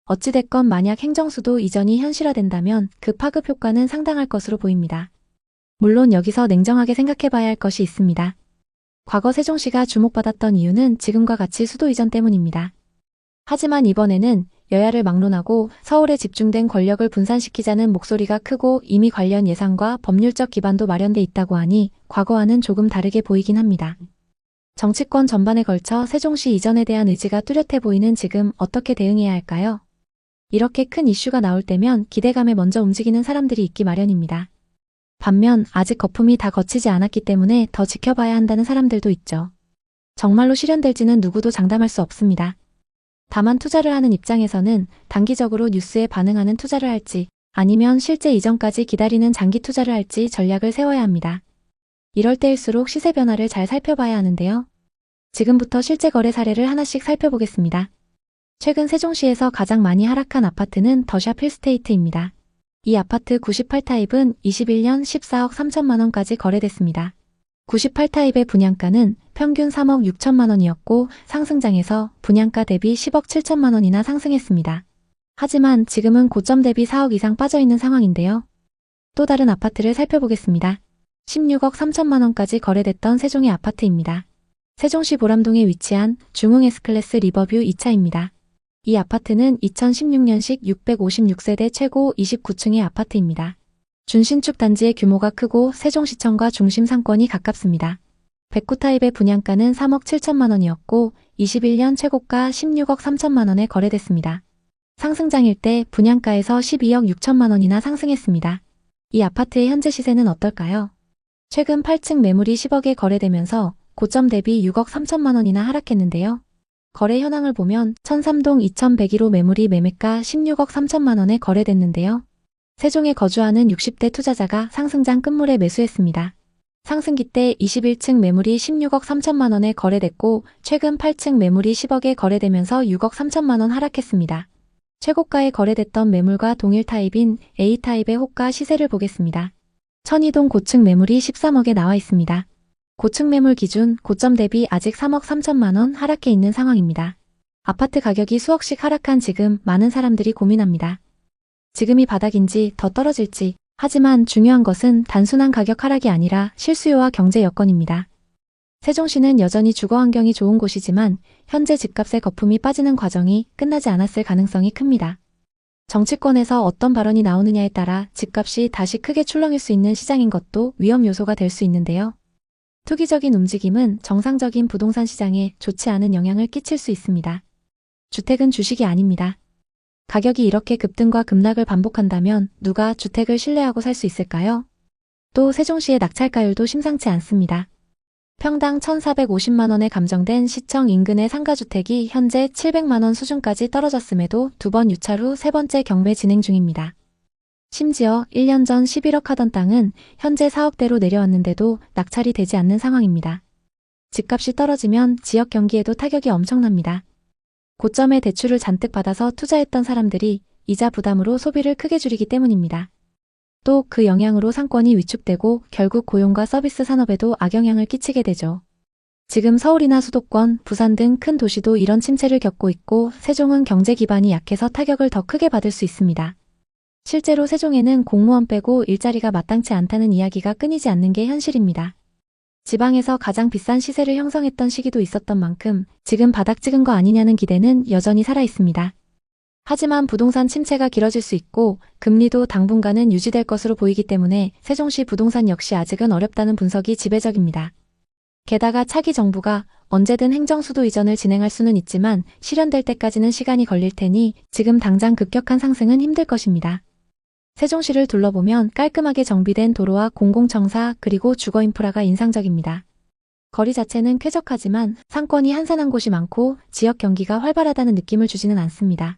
어찌됐건 만약 행정수도 이전이 현실화된다면 그 파급 효과는 상당할 것으로 보입니다. 물론 여기서 냉정하게 생각해봐야 할 것이 있습니다. 과거 세종시가 주목받았던 이유는 지금과 같이 수도 이전 때문입니다. 하지만 이번에는 여야를 막론하고 서울에 집중된 권력을 분산시키자는 목소리가 크고 이미 관련 예산과 법률적 기반도 마련돼 있다고 하니 과거와는 조금 다르게 보이긴 합니다. 정치권 전반에 걸쳐 세종시 이전에 대한 의지가 뚜렷해 보이는 지금 어떻게 대응해야 할까요? 이렇게 큰 이슈가 나올 때면 기대감에 먼저 움직이는 사람들이 있기 마련입니다. 반면 아직 거품이 다 거치지 않았기 때문에 더 지켜봐야 한다는 사람들도 있죠. 정말로 실현될지는 누구도 장담할 수 없습니다. 다만 투자를 하는 입장에서는 단기적으로 뉴스에 반응하는 투자를 할지 아니면 실제 이전까지 기다리는 장기 투자를 할지 전략을 세워야 합니다. 이럴 때일수록 시세 변화를 잘 살펴봐야 하는데요. 지금부터 실제 거래 사례를 하나씩 살펴보겠습니다. 최근 세종시에서 가장 많이 하락한 아파트는 더샵 힐스테이트입니다. 이 아파트 98타입은 21년 14억 3천만 원까지 거래됐습니다. 98타입의 분양가는 평균 3억 6천만 원이었고 상승장에서 분양가 대비 10억 7천만 원이나 상승했습니다. 하지만 지금은 고점 대비 4억 이상 빠져있는 상황인데요. 또 다른 아파트를 살펴보겠습니다. 16억 3천만 원까지 거래됐던 세종의 아파트입니다. 세종시 보람동에 위치한 중흥 S클래스 리버뷰 2차입니다. 이 아파트는 2016년식 656세대 최고 29층의 아파트입니다. 준신축 단지의 규모가 크고 세종시청과 중심 상권이 가깝습니다. 109타입의 분양가는 3억 7천만 원이었고 21년 최고가 16억 3천만 원에 거래됐습니다. 상승장일 때 분양가에서 12억 6천만 원이나 상승했습니다. 이 아파트의 현재 시세는 어떨까요? 최근 8층 매물이 10억에 거래되면서 고점 대비 6억 3천만 원이나 하락했는데요. 거래 현황을 보면 1003동 2101호 매물이 매매가 16억 3천만 원에 거래됐는데요. 세종에 거주하는 60대 투자자가 상승장 끝물에 매수했습니다. 상승기 때 21층 매물이 16억 3천만 원에 거래됐고 최근 8층 매물이 10억에 거래되면서 6억 3천만 원 하락했습니다. 최고가에 거래됐던 매물과 동일 타입인 A타입의 호가 시세를 보겠습니다. 천이동 고층 매물이 13억에 나와 있습니다. 고층 매물 기준 고점 대비 아직 3억 3천만 원 하락해 있는 상황입니다. 아파트 가격이 수억씩 하락한 지금 많은 사람들이 고민합니다. 지금이 바닥인지 더 떨어질지. 하지만 중요한 것은 단순한 가격 하락이 아니라 실수요와 경제 여건입니다. 세종시는 여전히 주거 환경이 좋은 곳이지만 현재 집값의 거품이 빠지는 과정이 끝나지 않았을 가능성이 큽니다. 정치권에서 어떤 발언이 나오느냐에 따라 집값이 다시 크게 출렁일 수 있는 시장인 것도 위험 요소가 될 수 있는데요. 투기적인 움직임은 정상적인 부동산 시장에 좋지 않은 영향을 끼칠 수 있습니다. 주택은 주식이 아닙니다. 가격이 이렇게 급등과 급락을 반복한다면 누가 주택을 신뢰하고 살 수 있을까요? 또 세종시의 낙찰가율도 심상치 않습니다. 평당 1,450만 원에 감정된 시청 인근의 상가주택이 현재 700만 원 수준까지 떨어졌음에도 2번 유찰 후 세 번째 경매 진행 중입니다. 심지어 1년 전 11억 하던 땅은 현재 4억대로 내려왔는데도 낙찰이 되지 않는 상황입니다. 집값이 떨어지면 지역 경기에도 타격이 엄청납니다. 고점에 대출을 잔뜩 받아서 투자했던 사람들이 이자 부담으로 소비를 크게 줄이기 때문입니다. 또 그 영향으로 상권이 위축되고 결국 고용과 서비스 산업에도 악영향을 끼치게 되죠. 지금 서울이나 수도권, 부산 등 큰 도시도 이런 침체를 겪고 있고 세종은 경제 기반이 약해서 타격을 더 크게 받을 수 있습니다. 실제로 세종에는 공무원 빼고 일자리가 마땅치 않다는 이야기가 끊이지 않는 게 현실입니다. 지방에서 가장 비싼 시세를 형성했던 시기도 있었던 만큼 지금 바닥 찍은 거 아니냐는 기대는 여전히 살아있습니다. 하지만 부동산 침체가 길어질 수 있고 금리도 당분간은 유지될 것으로 보이기 때문에 세종시 부동산 역시 아직은 어렵다는 분석이 지배적입니다. 게다가 차기 정부가 언제든 행정수도 이전을 진행할 수는 있지만 실현될 때까지는 시간이 걸릴 테니 지금 당장 급격한 상승은 힘들 것입니다. 세종시를 둘러보면 깔끔하게 정비된 도로와 공공청사 그리고 주거 인프라가 인상적입니다. 거리 자체는 쾌적하지만 상권이 한산한 곳이 많고 지역 경기가 활발하다는 느낌을 주지는 않습니다.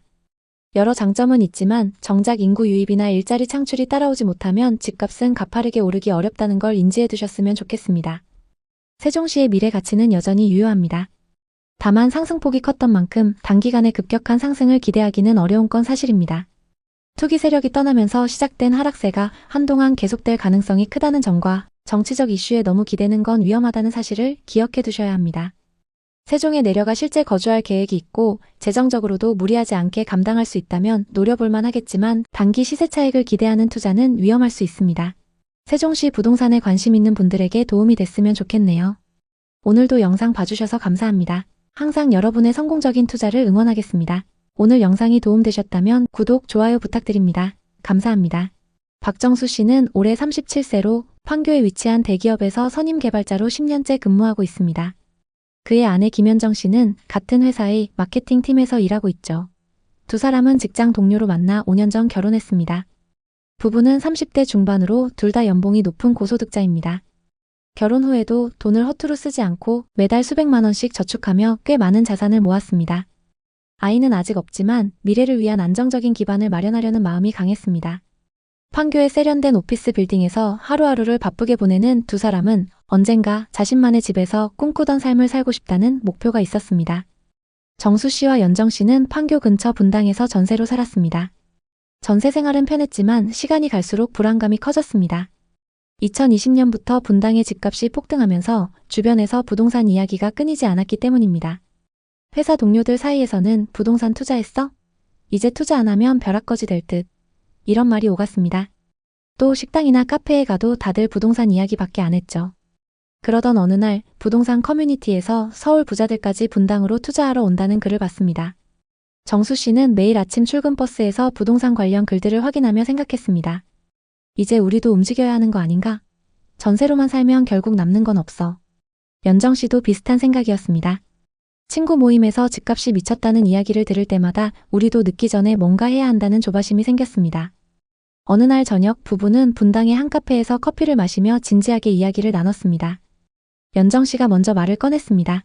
여러 장점은 있지만 정작 인구 유입이나 일자리 창출이 따라오지 못하면 집값은 가파르게 오르기 어렵다는 걸 인지해 두셨으면 좋겠습니다. 세종시의 미래 가치는 여전히 유효합니다. 다만 상승폭이 컸던 만큼 단기간에 급격한 상승을 기대하기는 어려운 건 사실입니다. 투기 세력이 떠나면서 시작된 하락세가 한동안 계속될 가능성이 크다는 점과 정치적 이슈에 너무 기대는 건 위험하다는 사실을 기억해 두셔야 합니다. 세종에 내려가 실제 거주할 계획이 있고 재정적으로도 무리하지 않게 감당할 수 있다면 노려볼만 하겠지만 단기 시세 차익을 기대하는 투자는 위험할 수 있습니다. 세종시 부동산에 관심 있는 분들에게 도움이 됐으면 좋겠네요. 오늘도 영상 봐주셔서 감사합니다. 항상 여러분의 성공적인 투자를 응원하겠습니다. 오늘 영상이 도움되셨다면 구독, 좋아요 부탁드립니다. 감사합니다. 박정수 씨는 올해 37세로 판교에 위치한 대기업에서 선임 개발자로 10년째 근무하고 있습니다. 그의 아내 김현정 씨는 같은 회사의 마케팅 팀에서 일하고 있죠. 두 사람은 직장 동료로 만나 5년 전 결혼했습니다. 부부는 30대 중반으로 둘 다 연봉이 높은 고소득자입니다. 결혼 후에도 돈을 허투루 쓰지 않고 매달 수백만 원씩 저축하며 꽤 많은 자산을 모았습니다. 아이는 아직 없지만 미래를 위한 안정적인 기반을 마련하려는 마음이 강했습니다. 판교의 세련된 오피스 빌딩에서 하루하루를 바쁘게 보내는 두 사람은 언젠가 자신만의 집에서 꿈꾸던 삶을 살고 싶다는 목표가 있었습니다. 정수 씨와 연정 씨는 판교 근처 분당에서 전세로 살았습니다. 전세 생활은 편했지만 시간이 갈수록 불안감이 커졌습니다. 2020년부터 분당의 집값이 폭등하면서 주변에서 부동산 이야기가 끊이지 않았기 때문입니다. 회사 동료들 사이에서는 부동산 투자했어? 이제 투자 안 하면 벼락거지 될 듯. 이런 말이 오갔습니다. 또 식당이나 카페에 가도 다들 부동산 이야기밖에 안 했죠. 그러던 어느 날 부동산 커뮤니티에서 서울 부자들까지 분당으로 투자하러 온다는 글을 봤습니다. 정수 씨는 매일 아침 출근 버스에서 부동산 관련 글들을 확인하며 생각했습니다. 이제 우리도 움직여야 하는 거 아닌가? 전세로만 살면 결국 남는 건 없어. 연정 씨도 비슷한 생각이었습니다. 친구 모임에서 집값이 미쳤다는 이야기를 들을 때마다 우리도 늦기 전에 뭔가 해야 한다는 조바심이 생겼습니다. 어느 날 저녁 부부는 분당의 한 카페에서 커피를 마시며 진지하게 이야기를 나눴습니다. 연정 씨가 먼저 말을 꺼냈습니다.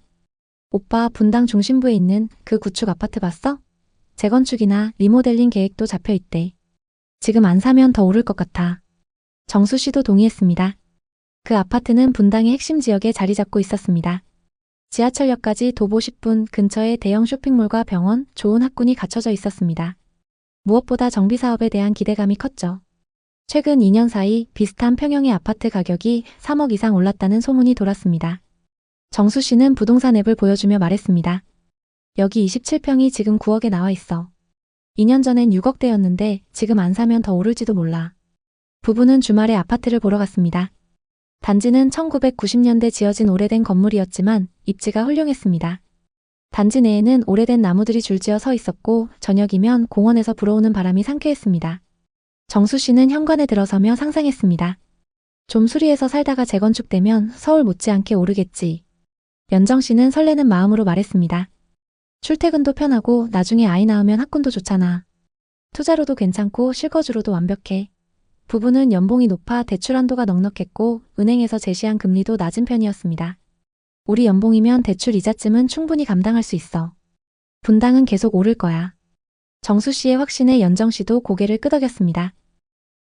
오빠, 분당 중심부에 있는 그 구축 아파트 봤어? 재건축이나 리모델링 계획도 잡혀 있대. 지금 안 사면 더 오를 것 같아. 정수 씨도 동의했습니다. 그 아파트는 분당의 핵심 지역에 자리 잡고 있었습니다. 지하철역까지 도보 10분 근처에 대형 쇼핑몰과 병원, 좋은 학군이 갖춰져 있었습니다. 무엇보다 정비사업에 대한 기대감이 컸죠. 최근 2년 사이 비슷한 평형의 아파트 가격이 3억 이상 올랐다는 소문이 돌았습니다. 정수 씨는 부동산 앱을 보여주며 말했습니다. 여기 27평이 지금 9억에 나와 있어. 2년 전엔 6억대였는데 지금 안 사면 더 오를지도 몰라. 부부는 주말에 아파트를 보러 갔습니다. 단지는 1990년대 지어진 오래된 건물이었지만 입지가 훌륭했습니다. 단지 내에는 오래된 나무들이 줄지어 서 있었고 저녁이면 공원에서 불어오는 바람이 상쾌했습니다. 정수 씨는 현관에 들어서며 상상했습니다. 좀 수리해서 살다가 재건축되면 서울 못지않게 오르겠지. 연정 씨는 설레는 마음으로 말했습니다. 출퇴근도 편하고 나중에 아이 낳으면 학군도 좋잖아. 투자로도 괜찮고 실거주로도 완벽해. 부부는 연봉이 높아 대출 한도가 넉넉했고 은행에서 제시한 금리도 낮은 편이었습니다. 우리 연봉이면 대출 이자쯤은 충분히 감당할 수 있어. 분당은 계속 오를 거야. 정수 씨의 확신에 연정 씨도 고개를 끄덕였습니다.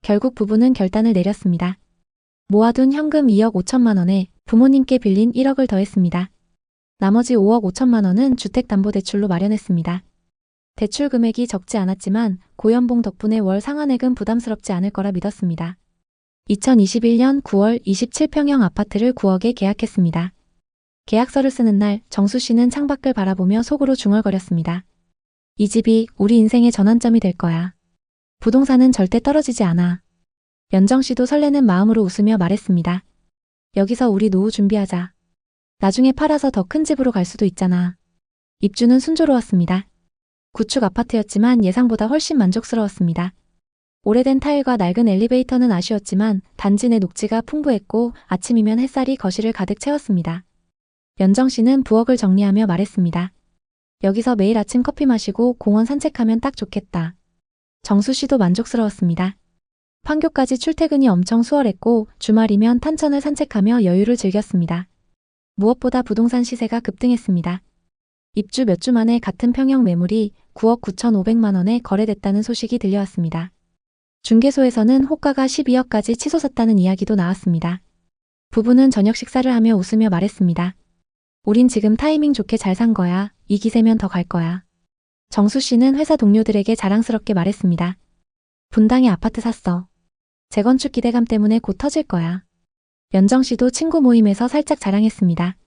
결국 부부는 결단을 내렸습니다. 모아둔 현금 2억 5천만 원에 부모님께 빌린 1억을 더했습니다. 나머지 5억 5천만 원은 주택담보대출로 마련했습니다. 대출 금액이 적지 않았지만 고연봉 덕분에 월 상환액은 부담스럽지 않을 거라 믿었습니다. 2021년 9월 27평형 아파트를 9억에 계약했습니다. 계약서를 쓰는 날 정수 씨는 창밖을 바라보며 속으로 중얼거렸습니다. 이 집이 우리 인생의 전환점이 될 거야. 부동산은 절대 떨어지지 않아. 연정 씨도 설레는 마음으로 웃으며 말했습니다. 여기서 우리 노후 준비하자. 나중에 팔아서 더 큰 집으로 갈 수도 있잖아. 입주는 순조로웠습니다. 구축 아파트였지만 예상보다 훨씬 만족스러웠습니다. 오래된 타일과 낡은 엘리베이터는 아쉬웠지만 단지 내 녹지가 풍부했고 아침이면 햇살이 거실을 가득 채웠습니다. 연정 씨는 부엌을 정리하며 말했습니다. 여기서 매일 아침 커피 마시고 공원 산책하면 딱 좋겠다. 정수 씨도 만족스러웠습니다. 판교까지 출퇴근이 엄청 수월했고 주말이면 탄천을 산책하며 여유를 즐겼습니다. 무엇보다 부동산 시세가 급등했습니다. 입주 몇 주 만에 같은 평형 매물이 9억 9,500만 원에 거래됐다는 소식이 들려왔습니다. 중개소에서는 호가가 12억까지 치솟았다는 이야기도 나왔습니다. 부부는 저녁 식사를 하며 웃으며 말했습니다. 우린 지금 타이밍 좋게 잘 산 거야. 이 기세면 더 갈 거야. 정수 씨는 회사 동료들에게 자랑스럽게 말했습니다. 분당에 아파트 샀어. 재건축 기대감 때문에 곧 터질 거야. 연정 씨도 친구 모임에서 살짝 자랑했습니다.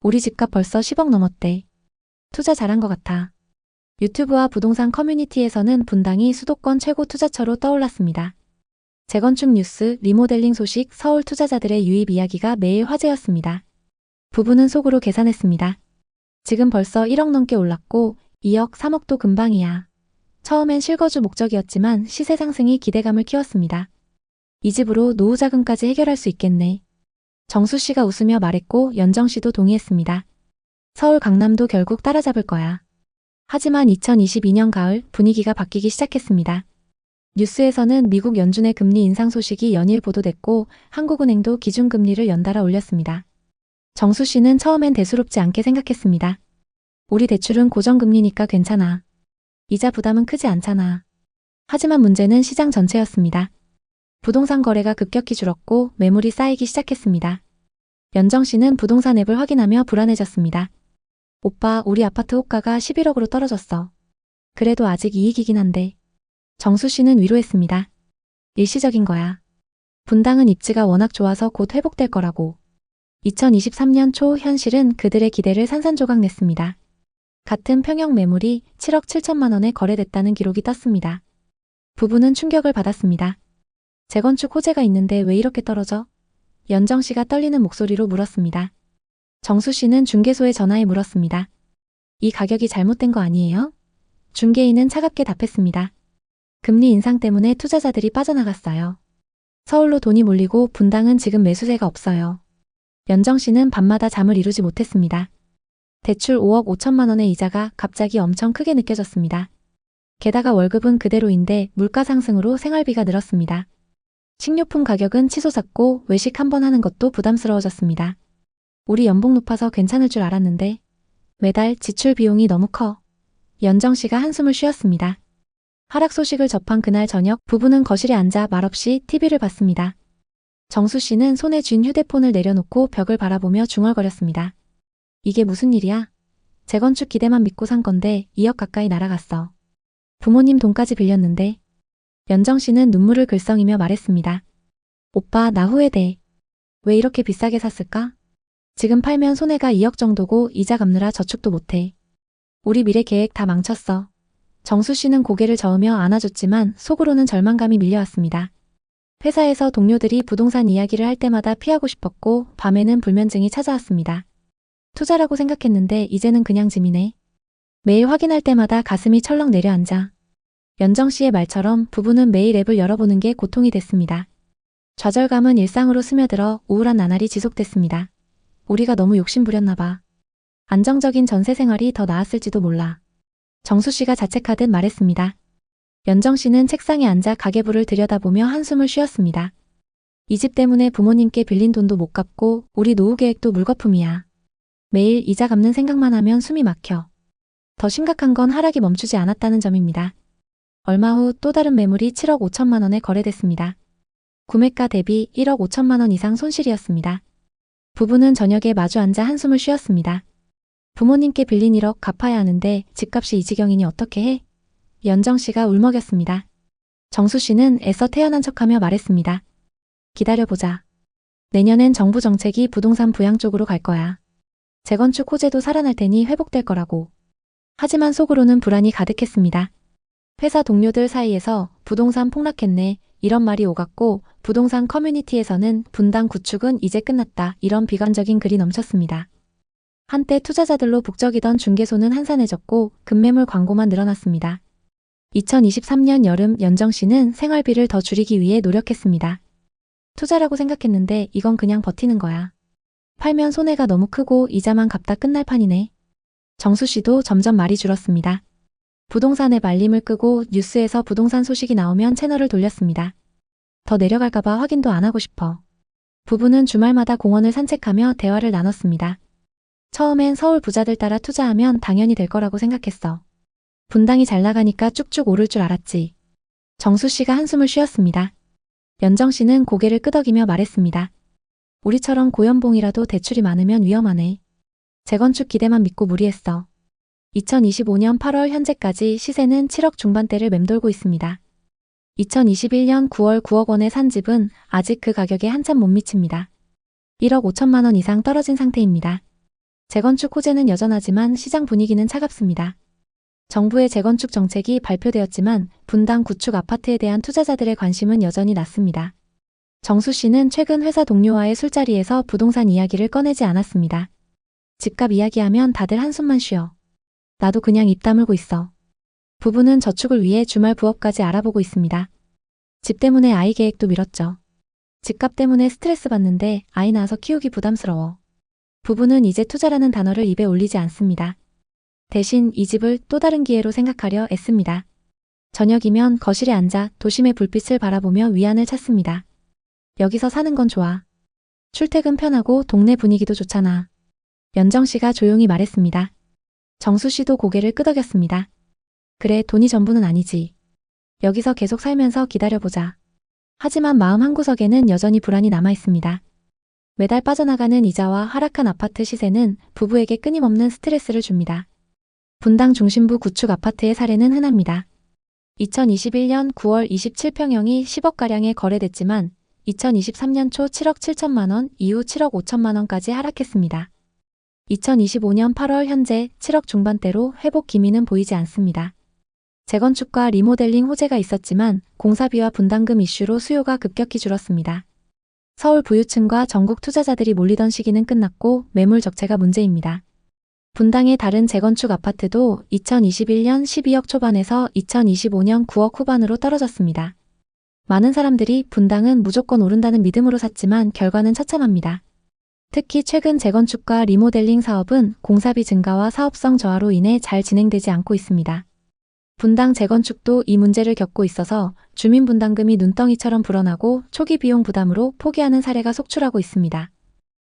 우리 집값 벌써 10억 넘었대. 투자 잘한 것 같아. 유튜브와 부동산 커뮤니티에서는 분당이 수도권 최고 투자처로 떠올랐습니다. 재건축 뉴스, 리모델링 소식, 서울 투자자들의 유입 이야기가 매일 화제였습니다. 부부는 속으로 계산했습니다. 지금 벌써 1억 넘게 올랐고 2억, 3억도 금방이야. 처음엔 실거주 목적이었지만 시세 상승이 기대감을 키웠습니다. 이 집으로 노후 자금까지 해결할 수 있겠네. 정수 씨가 웃으며 말했고 연정 씨도 동의했습니다. 서울 강남도 결국 따라잡을 거야. 하지만 2022년 가을 분위기가 바뀌기 시작했습니다. 뉴스에서는 미국 연준의 금리 인상 소식이 연일 보도됐고 한국은행도 기준금리를 연달아 올렸습니다. 정수 씨는 처음엔 대수롭지 않게 생각했습니다. 우리 대출은 고정금리니까 괜찮아. 이자 부담은 크지 않잖아. 하지만 문제는 시장 전체였습니다. 부동산 거래가 급격히 줄었고 매물이 쌓이기 시작했습니다. 연정 씨는 부동산 앱을 확인하며 불안해졌습니다. 오빠, 우리 아파트 호가가 11억으로 떨어졌어. 그래도 아직 이익이긴 한데. 정수 씨는 위로했습니다. 일시적인 거야. 분당은 입지가 워낙 좋아서 곧 회복될 거라고. 2023년 초 현실은 그들의 기대를 산산조각 냈습니다. 같은 평형 매물이 7억 7천만 원에 거래됐다는 기록이 떴습니다. 부부는 충격을 받았습니다. 재건축 호재가 있는데 왜 이렇게 떨어져? 연정 씨가 떨리는 목소리로 물었습니다. 정수 씨는 중개소에 전화해 물었습니다. 이 가격이 잘못된 거 아니에요? 중개인은 차갑게 답했습니다. 금리 인상 때문에 투자자들이 빠져나갔어요. 서울로 돈이 몰리고 분당은 지금 매수세가 없어요. 연정 씨는 밤마다 잠을 이루지 못했습니다. 대출 5억 5천만 원의 이자가 갑자기 엄청 크게 느껴졌습니다. 게다가 월급은 그대로인데 물가 상승으로 생활비가 늘었습니다. 식료품 가격은 치솟았고 외식 한번 하는 것도 부담스러워졌습니다. 우리 연봉 높아서 괜찮을 줄 알았는데 매달 지출 비용이 너무 커. 연정 씨가 한숨을 쉬었습니다. 하락 소식을 접한 그날 저녁 부부는 거실에 앉아 말없이 TV를 봤습니다. 정수 씨는 손에 쥔 휴대폰을 내려놓고 벽을 바라보며 중얼거렸습니다. 이게 무슨 일이야? 재건축 기대만 믿고 산 건데 2억 가까이 날아갔어. 부모님 돈까지 빌렸는데. 연정 씨는 눈물을 글썽이며 말했습니다. 오빠, 나 후회돼. 왜 이렇게 비싸게 샀을까? 지금 팔면 손해가 2억 정도고 이자 갚느라 저축도 못해. 우리 미래 계획 다 망쳤어. 정수 씨는 고개를 저으며 안아줬지만 속으로는 절망감이 밀려왔습니다. 회사에서 동료들이 부동산 이야기를 할 때마다 피하고 싶었고 밤에는 불면증이 찾아왔습니다. 투자라고 생각했는데 이제는 그냥 짐이네. 매일 확인할 때마다 가슴이 철렁 내려앉아. 연정 씨의 말처럼 부부는 매일 앱을 열어보는 게 고통이 됐습니다. 좌절감은 일상으로 스며들어 우울한 나날이 지속됐습니다. 우리가 너무 욕심부렸나 봐. 안정적인 전세 생활이 더 나았을지도 몰라. 정수 씨가 자책하듯 말했습니다. 연정 씨는 책상에 앉아 가계부를 들여다보며 한숨을 쉬었습니다. 이 집 때문에 부모님께 빌린 돈도 못 갚고 우리 노후 계획도 물거품이야. 매일 이자 갚는 생각만 하면 숨이 막혀. 더 심각한 건 하락이 멈추지 않았다는 점입니다. 얼마 후 또 다른 매물이 7억 5천만 원에 거래됐습니다. 구매가 대비 1억 5천만 원 이상 손실이었습니다. 부부는 저녁에 마주 앉아 한숨을 쉬었습니다. 부모님께 빌린 1억 갚아야 하는데 집값이 이 지경이니 어떻게 해? 연정 씨가 울먹였습니다. 정수 씨는 애써 태연한 척하며 말했습니다. 기다려보자. 내년엔 정부 정책이 부동산 부양 쪽으로 갈 거야. 재건축 호재도 살아날 테니 회복될 거라고. 하지만 속으로는 불안이 가득했습니다. 회사 동료들 사이에서 부동산 폭락했네 이런 말이 오갔고 부동산 커뮤니티에서는 분당 구축은 이제 끝났다 이런 비관적인 글이 넘쳤습니다. 한때 투자자들로 북적이던 중개소는 한산해졌고 급매물 광고만 늘어났습니다. 2023년 여름 연정 씨는 생활비를 더 줄이기 위해 노력했습니다. 투자라고 생각했는데 이건 그냥 버티는 거야. 팔면 손해가 너무 크고 이자만 갚다 끝날 판이네. 정수 씨도 점점 말이 줄었습니다. 부동산의 말림을 끄고 뉴스에서 부동산 소식이 나오면 채널을 돌렸습니다. 더 내려갈까봐 확인도 안 하고 싶어. 부부는 주말마다 공원을 산책하며 대화를 나눴습니다. 처음엔 서울 부자들 따라 투자하면 당연히 될 거라고 생각했어. 분당이 잘 나가니까 쭉쭉 오를 줄 알았지. 정수 씨가 한숨을 쉬었습니다. 연정 씨는 고개를 끄덕이며 말했습니다. 우리처럼 고연봉이라도 대출이 많으면 위험하네. 재건축 기대만 믿고 무리했어. 2025년 8월 현재까지 시세는 7억 중반대를 맴돌고 있습니다. 2021년 9월 9억 원에 산 집은 아직 그 가격에 한참 못 미칩니다. 1억 5천만 원 이상 떨어진 상태입니다. 재건축 호재는 여전하지만 시장 분위기는 차갑습니다. 정부의 재건축 정책이 발표되었지만 분당 구축 아파트에 대한 투자자들의 관심은 여전히 낮습니다. 정수 씨는 최근 회사 동료와의 술자리에서 부동산 이야기를 꺼내지 않았습니다. 집값 이야기하면 다들 한숨만 쉬어. 나도 그냥 입 다물고 있어. 부부는 저축을 위해 주말 부업까지 알아보고 있습니다. 집 때문에 아이 계획도 미뤘죠. 집값 때문에 스트레스 받는데 아이 낳아서 키우기 부담스러워. 부부는 이제 투자라는 단어를 입에 올리지 않습니다. 대신 이 집을 또 다른 기회로 생각하려 애씁니다. 저녁이면 거실에 앉아 도심의 불빛을 바라보며 위안을 찾습니다. 여기서 사는 건 좋아. 출퇴근 편하고 동네 분위기도 좋잖아. 연정 씨가 조용히 말했습니다. 정수 씨도 고개를 끄덕였습니다. 그래, 돈이 전부는 아니지. 여기서 계속 살면서 기다려보자. 하지만 마음 한구석에는 여전히 불안이 남아있습니다. 매달 빠져나가는 이자와 하락한 아파트 시세는 부부에게 끊임없는 스트레스를 줍니다. 분당 중심부 구축 아파트의 사례는 흔합니다. 2021년 9월 27평형이 10억가량에 거래됐지만 2023년 초 7억 7천만 원 이후 7억 5천만 원까지 하락했습니다. 2025년 8월 현재 7억 중반대로 회복 기미는 보이지 않습니다. 재건축과 리모델링 호재가 있었지만 공사비와 분담금 이슈로 수요가 급격히 줄었습니다. 서울 부유층과 전국 투자자들이 몰리던 시기는 끝났고 매물 적체가 문제입니다. 분당의 다른 재건축 아파트도 2021년 12억 초반에서 2025년 9억 후반으로 떨어졌습니다. 많은 사람들이 분당은 무조건 오른다는 믿음으로 샀지만 결과는 처참합니다. 특히 최근 재건축과 리모델링 사업은 공사비 증가와 사업성 저하로 인해 잘 진행되지 않고 있습니다. 분당 재건축도 이 문제를 겪고 있어서 주민분담금이 눈덩이처럼 불어나고 초기 비용 부담으로 포기하는 사례가 속출하고 있습니다.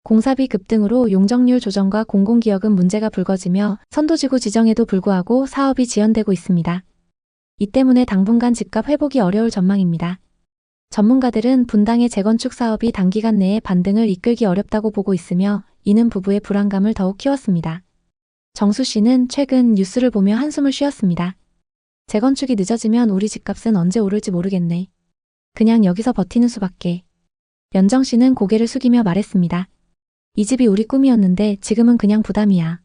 공사비 급등으로 용적률 조정과 공공기여금 문제가 불거지며 선도지구 지정에도 불구하고 사업이 지연되고 있습니다. 이 때문에 당분간 집값 회복이 어려울 전망입니다. 전문가들은 분당의 재건축 사업이 단기간 내에 반등을 이끌기 어렵다고 보고 있으며 이는 부부의 불안감을 더욱 키웠습니다. 정수 씨는 최근 뉴스를 보며 한숨을 쉬었습니다. 재건축이 늦어지면 우리 집값은 언제 오를지 모르겠네. 그냥 여기서 버티는 수밖에. 연정 씨는 고개를 숙이며 말했습니다. 이 집이 우리 꿈이었는데 지금은 그냥 부담이야.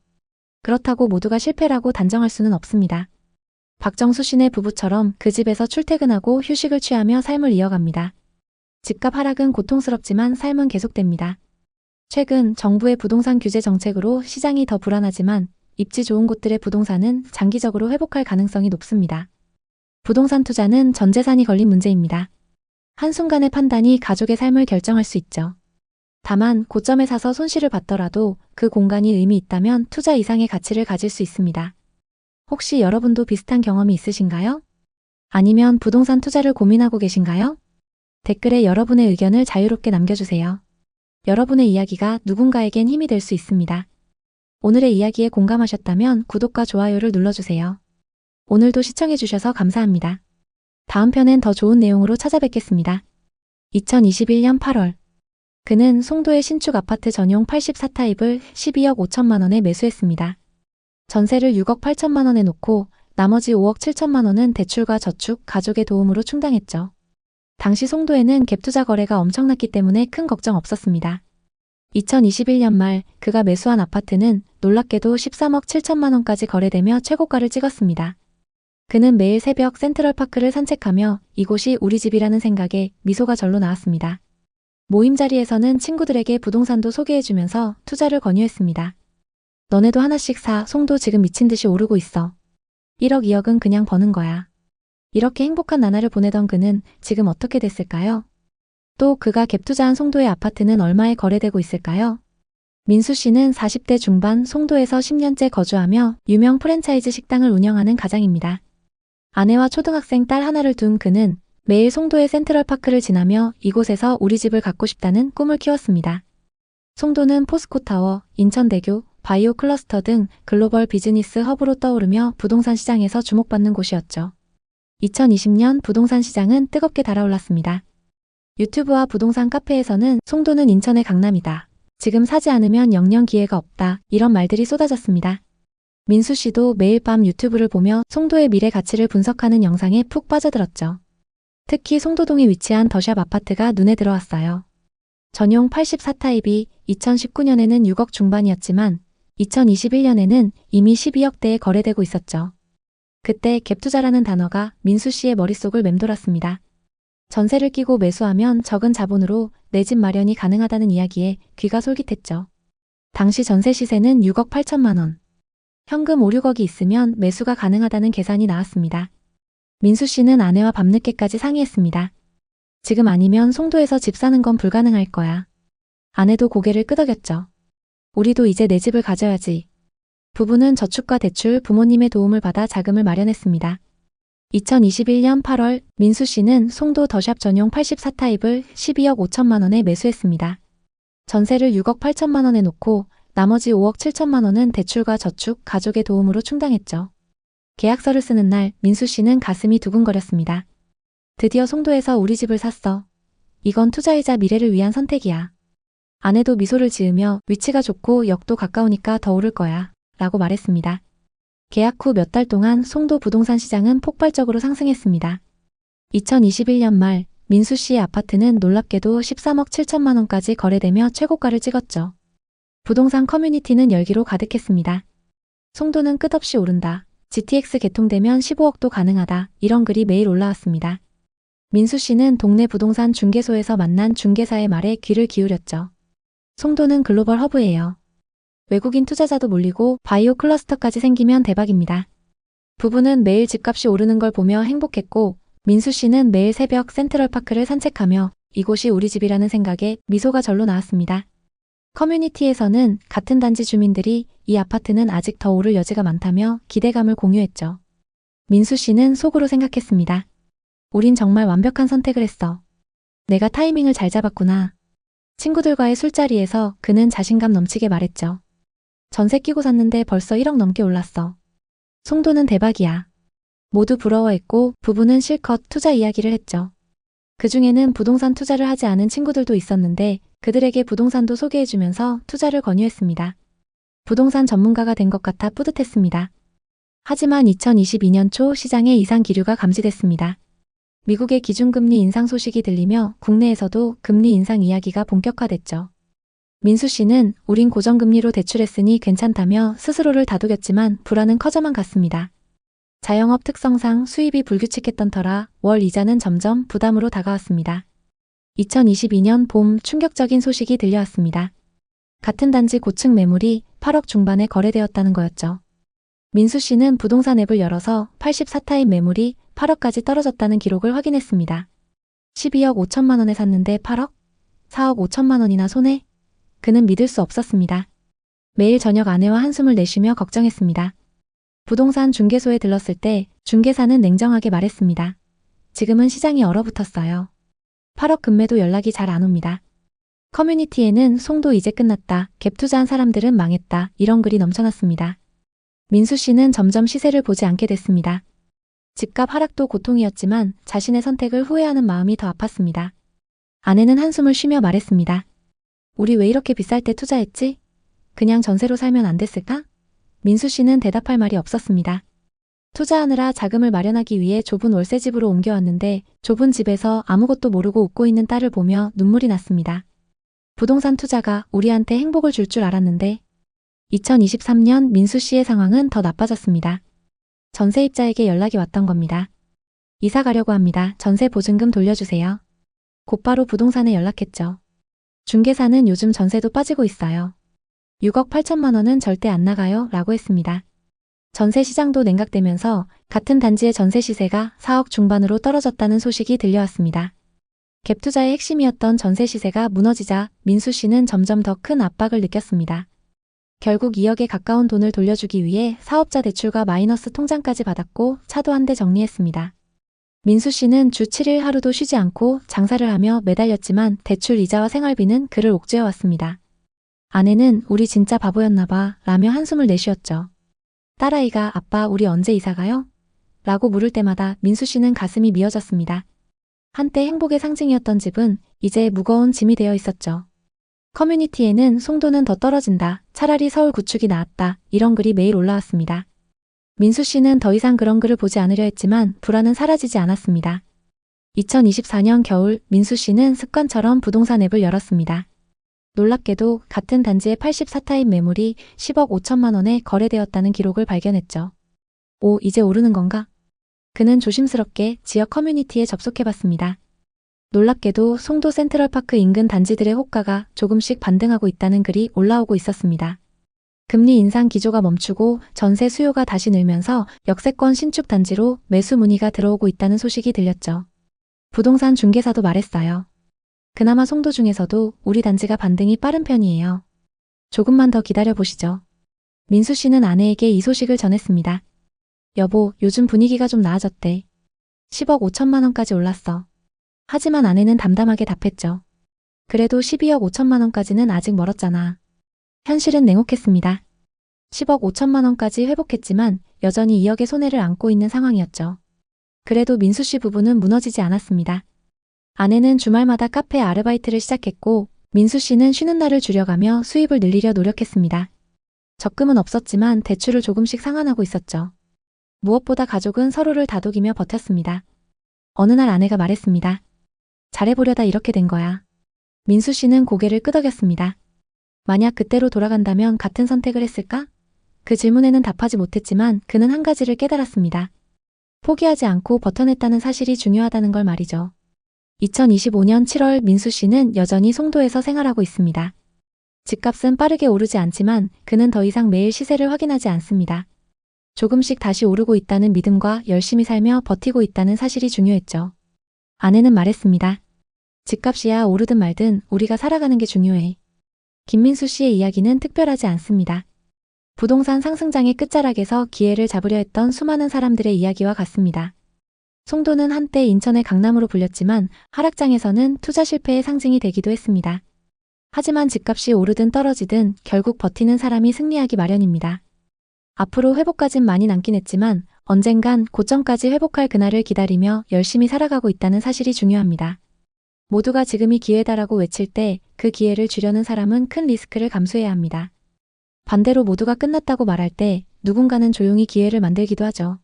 그렇다고 모두가 실패라고 단정할 수는 없습니다. 박정수 씨네 부부처럼 그 집에서 출퇴근하고 휴식을 취하며 삶을 이어갑니다. 집값 하락은 고통스럽지만 삶은 계속됩니다. 최근 정부의 부동산 규제 정책으로 시장이 더 불안하지만 입지 좋은 곳들의 부동산은 장기적으로 회복할 가능성이 높습니다. 부동산 투자는 전 재산이 걸린 문제입니다. 한순간의 판단이 가족의 삶을 결정할 수 있죠. 다만 고점에 사서 손실을 봤더라도 그 공간이 의미 있다면 투자 이상의 가치를 가질 수 있습니다. 혹시 여러분도 비슷한 경험이 있으신가요? 아니면 부동산 투자를 고민하고 계신가요? 댓글에 여러분의 의견을 자유롭게 남겨주세요. 여러분의 이야기가 누군가에겐 힘이 될 수 있습니다. 오늘의 이야기에 공감하셨다면 구독과 좋아요를 눌러주세요. 오늘도 시청해주셔서 감사합니다. 다음 편엔 더 좋은 내용으로 찾아뵙겠습니다. 2021년 8월 그는 송도의 신축 아파트 전용 84타입을 12억 5천만 원에 매수했습니다. 전세를 6억 8천만 원에 놓고 나머지 5억 7천만 원은 대출과 저축, 가족의 도움으로 충당했죠. 당시 송도에는 갭투자 거래가 엄청났기 때문에 큰 걱정 없었습니다. 2021년 말 그가 매수한 아파트는 놀랍게도 13억 7천만 원까지 거래되며 최고가를 찍었습니다. 그는 매일 새벽 센트럴파크를 산책하며 이곳이 우리 집이라는 생각에 미소가 절로 나왔습니다. 모임 자리에서는 친구들에게 부동산도 소개해주면서 투자를 권유했습니다. 너네도 하나씩 사, 송도 지금 미친 듯이 오르고 있어. 1억 2억은 그냥 버는 거야. 이렇게 행복한 나날을 보내던 그는 지금 어떻게 됐을까요? 또 그가 갭투자한 송도의 아파트는 얼마에 거래되고 있을까요? 민수 씨는 40대 중반 송도에서 10년째 거주하며 유명 프랜차이즈 식당을 운영하는 가장입니다. 아내와 초등학생 딸 하나를 둔 그는 매일 송도의 센트럴파크를 지나며 이곳에서 우리 집을 갖고 싶다는 꿈을 키웠습니다. 송도는 포스코타워, 인천대교, 바이오 클러스터 등 글로벌 비즈니스 허브로 떠오르며 부동산 시장에서 주목받는 곳이었죠. 2020년 부동산 시장은 뜨겁게 달아올랐습니다. 유튜브와 부동산 카페에서는 송도는 인천의 강남이다. 지금 사지 않으면 영영 기회가 없다. 이런 말들이 쏟아졌습니다. 민수 씨도 매일 밤 유튜브를 보며 송도의 미래 가치를 분석하는 영상에 푹 빠져들었죠. 특히 송도동에 위치한 더샵 아파트가 눈에 들어왔어요. 전용 84타입이 2019년에는 6억 중반이었지만 2021년에는 이미 12억대에 거래되고 있었죠. 그때 갭투자라는 단어가 민수 씨의 머릿속을 맴돌았습니다. 전세를 끼고 매수하면 적은 자본으로 내 집 마련이 가능하다는 이야기에 귀가 솔깃했죠. 당시 전세 시세는 6억 8천만 원. 현금 5, 6억이 있으면 매수가 가능하다는 계산이 나왔습니다. 민수 씨는 아내와 밤늦게까지 상의했습니다. 지금 아니면 송도에서 집 사는 건 불가능할 거야. 아내도 고개를 끄덕였죠. 우리도 이제 내 집을 가져야지. 부부는 저축과 대출, 부모님의 도움을 받아 자금을 마련했습니다. 2021년 8월 민수 씨는 송도 더샵 전용 84타입을 12억 5천만 원에 매수했습니다. 전세를 6억 8천만 원에 놓고 나머지 5억 7천만 원은 대출과 저축, 가족의 도움으로 충당했죠. 계약서를 쓰는 날 민수 씨는 가슴이 두근거렸습니다. 드디어 송도에서 우리 집을 샀어. 이건 투자이자 미래를 위한 선택이야. 아내도 미소를 지으며 위치가 좋고 역도 가까우니까 더 오를 거야 라고 말했습니다. 계약 후 몇 달 동안 송도 부동산 시장은 폭발적으로 상승했습니다. 2021년 말 민수 씨의 아파트는 놀랍게도 13억 7천만 원까지 거래되며 최고가를 찍었죠. 부동산 커뮤니티는 열기로 가득했습니다. 송도는 끝없이 오른다. GTX 개통되면 15억도 가능하다. 이런 글이 매일 올라왔습니다. 민수 씨는 동네 부동산 중개소에서 만난 중개사의 말에 귀를 기울였죠. 송도는 글로벌 허브예요. 외국인 투자자도 몰리고 바이오 클러스터까지 생기면 대박입니다. 부부는 매일 집값이 오르는 걸 보며 행복했고 민수 씨는 매일 새벽 센트럴파크를 산책하며 이곳이 우리 집이라는 생각에 미소가 절로 나왔습니다. 커뮤니티에서는 같은 단지 주민들이 이 아파트는 아직 더 오를 여지가 많다며 기대감을 공유했죠. 민수 씨는 속으로 생각했습니다. 우린 정말 완벽한 선택을 했어. 내가 타이밍을 잘 잡았구나. 친구들과의 술자리에서 그는 자신감 넘치게 말했죠. 전세 끼고 샀는데 벌써 1억 넘게 올랐어. 송도는 대박이야. 모두 부러워했고 부부는 실컷 투자 이야기를 했죠. 그중에는 부동산 투자를 하지 않은 친구들도 있었는데 그들에게 부동산도 소개해주면서 투자를 권유했습니다. 부동산 전문가가 된 것 같아 뿌듯했습니다. 하지만 2022년 초 시장에 이상 기류가 감지됐습니다. 미국의 기준금리 인상 소식이 들리며 국내에서도 금리 인상 이야기가 본격화됐죠. 민수 씨는 우린 고정금리로 대출했으니 괜찮다며 스스로를 다독였지만 불안은 커져만 갔습니다. 자영업 특성상 수입이 불규칙했던 터라 월 이자는 점점 부담으로 다가왔습니다. 2022년 봄 충격적인 소식이 들려왔습니다. 같은 단지 고층 매물이 8억 중반에 거래되었다는 거였죠. 민수 씨는 부동산 앱을 열어서 84타입 매물이 8억까지 떨어졌다는 기록을 확인했습니다. 12억 5천만 원에 샀는데 8억? 4억 5천만 원이나 손해? 그는 믿을 수 없었습니다. 매일 저녁 아내와 한숨을 내쉬며 걱정했습니다. 부동산 중개소에 들렀을 때 중개사는 냉정하게 말했습니다. 지금은 시장이 얼어붙었어요. 8억 금매도 연락이 잘 안 옵니다. 커뮤니티에는 송도 이제 끝났다, 갭 투자한 사람들은 망했다 이런 글이 넘쳐났습니다. 민수 씨는 점점 시세를 보지 않게 됐습니다. 집값 하락도 고통이었지만 자신의 선택을 후회하는 마음이 더 아팠습니다. 아내는 한숨을 쉬며 말했습니다. 우리 왜 이렇게 비쌀 때 투자했지? 그냥 전세로 살면 안 됐을까? 민수 씨는 대답할 말이 없었습니다. 투자하느라 자금을 마련하기 위해 좁은 월세집으로 옮겨왔는데 좁은 집에서 아무것도 모르고 웃고 있는 딸을 보며 눈물이 났습니다. 부동산 투자가 우리한테 행복을 줄 줄 알았는데 2023년 민수 씨의 상황은 더 나빠졌습니다. 전세입자에게 연락이 왔던 겁니다. 이사 가려고 합니다. 전세 보증금 돌려주세요. 곧바로 부동산에 연락했죠. 중개사는 요즘 전세도 빠지고 있어요. 6억 8천만 원은 절대 안 나가요 라고 했습니다. 전세 시장도 냉각되면서 같은 단지의 전세 시세가 4억 중반으로 떨어졌다는 소식이 들려왔습니다. 갭 투자의 핵심이었던 전세 시세가 무너지자 민수 씨는 점점 더 큰 압박을 느꼈습니다. 결국 2억에 가까운 돈을 돌려주기 위해 사업자 대출과 마이너스 통장까지 받았고 차도 한 대 정리했습니다. 민수 씨는 주 7일 하루도 쉬지 않고 장사를 하며 매달렸지만 대출 이자와 생활비는 그를 옥죄어 왔습니다. 아내는 우리 진짜 바보였나 봐 라며 한숨을 내쉬었죠. 딸아이가 아빠 우리 언제 이사 가요? 라고 물을 때마다 민수 씨는 가슴이 미어졌습니다. 한때 행복의 상징이었던 집은 이제 무거운 짐이 되어 있었죠. 커뮤니티에는 송도는 더 떨어진다. 차라리 서울 구축이 나았다. 이런 글이 매일 올라왔습니다. 민수 씨는 더 이상 그런 글을 보지 않으려 했지만 불안은 사라지지 않았습니다. 2024년 겨울 민수 씨는 습관처럼 부동산 앱을 열었습니다. 놀랍게도 같은 단지의 84타입 매물이 10억 5천만 원에 거래되었다는 기록을 발견했죠. 오, 이제 오르는 건가? 그는 조심스럽게 지역 커뮤니티에 접속해봤습니다. 놀랍게도 송도 센트럴파크 인근 단지들의 호가가 조금씩 반등하고 있다는 글이 올라오고 있었습니다. 금리 인상 기조가 멈추고 전세 수요가 다시 늘면서 역세권 신축 단지로 매수 문의가 들어오고 있다는 소식이 들렸죠. 부동산 중개사도 말했어요. 그나마 송도 중에서도 우리 단지가 반등이 빠른 편이에요. 조금만 더 기다려보시죠. 민수 씨는 아내에게 이 소식을 전했습니다. 여보, 요즘 분위기가 좀 나아졌대. 10억 5천만 원까지 올랐어. 하지만 아내는 담담하게 답했죠. 그래도 12억 5천만 원까지는 아직 멀었잖아. 현실은 냉혹했습니다. 10억 5천만 원까지 회복했지만 여전히 2억의 손해를 안고 있는 상황이었죠. 그래도 민수 씨 부부는 무너지지 않았습니다. 아내는 주말마다 카페 아르바이트를 시작했고 민수 씨는 쉬는 날을 줄여가며 수입을 늘리려 노력했습니다. 적금은 없었지만 대출을 조금씩 상환하고 있었죠. 무엇보다 가족은 서로를 다독이며 버텼습니다. 어느 날 아내가 말했습니다. 잘해보려다 이렇게 된 거야. 민수 씨는 고개를 끄덕였습니다. 만약 그때로 돌아간다면 같은 선택을 했을까? 그 질문에는 답하지 못했지만 그는 한 가지를 깨달았습니다. 포기하지 않고 버텨냈다는 사실이 중요하다는 걸 말이죠. 2025년 7월 민수 씨는 여전히 송도에서 생활하고 있습니다. 집값은 빠르게 오르지 않지만 그는 더 이상 매일 시세를 확인하지 않습니다. 조금씩 다시 오르고 있다는 믿음과 열심히 살며 버티고 있다는 사실이 중요했죠. 아내는 말했습니다. 집값이야 오르든 말든 우리가 살아가는 게 중요해. 김민수 씨의 이야기는 특별하지 않습니다. 부동산 상승장의 끝자락에서 기회를 잡으려 했던 수많은 사람들의 이야기와 같습니다. 송도는 한때 인천의 강남으로 불렸지만 하락장에서는 투자 실패의 상징이 되기도 했습니다. 하지만 집값이 오르든 떨어지든 결국 버티는 사람이 승리하기 마련입니다. 앞으로 회복까진 많이 남긴 했지만 언젠간 고점까지 회복할 그날을 기다리며 열심히 살아가고 있다는 사실이 중요합니다. 모두가 지금이 기회다라고 외칠 때 그 기회를 주려는 사람은 큰 리스크를 감수해야 합니다. 반대로 모두가 끝났다고 말할 때 누군가는 조용히 기회를 만들기도 하죠.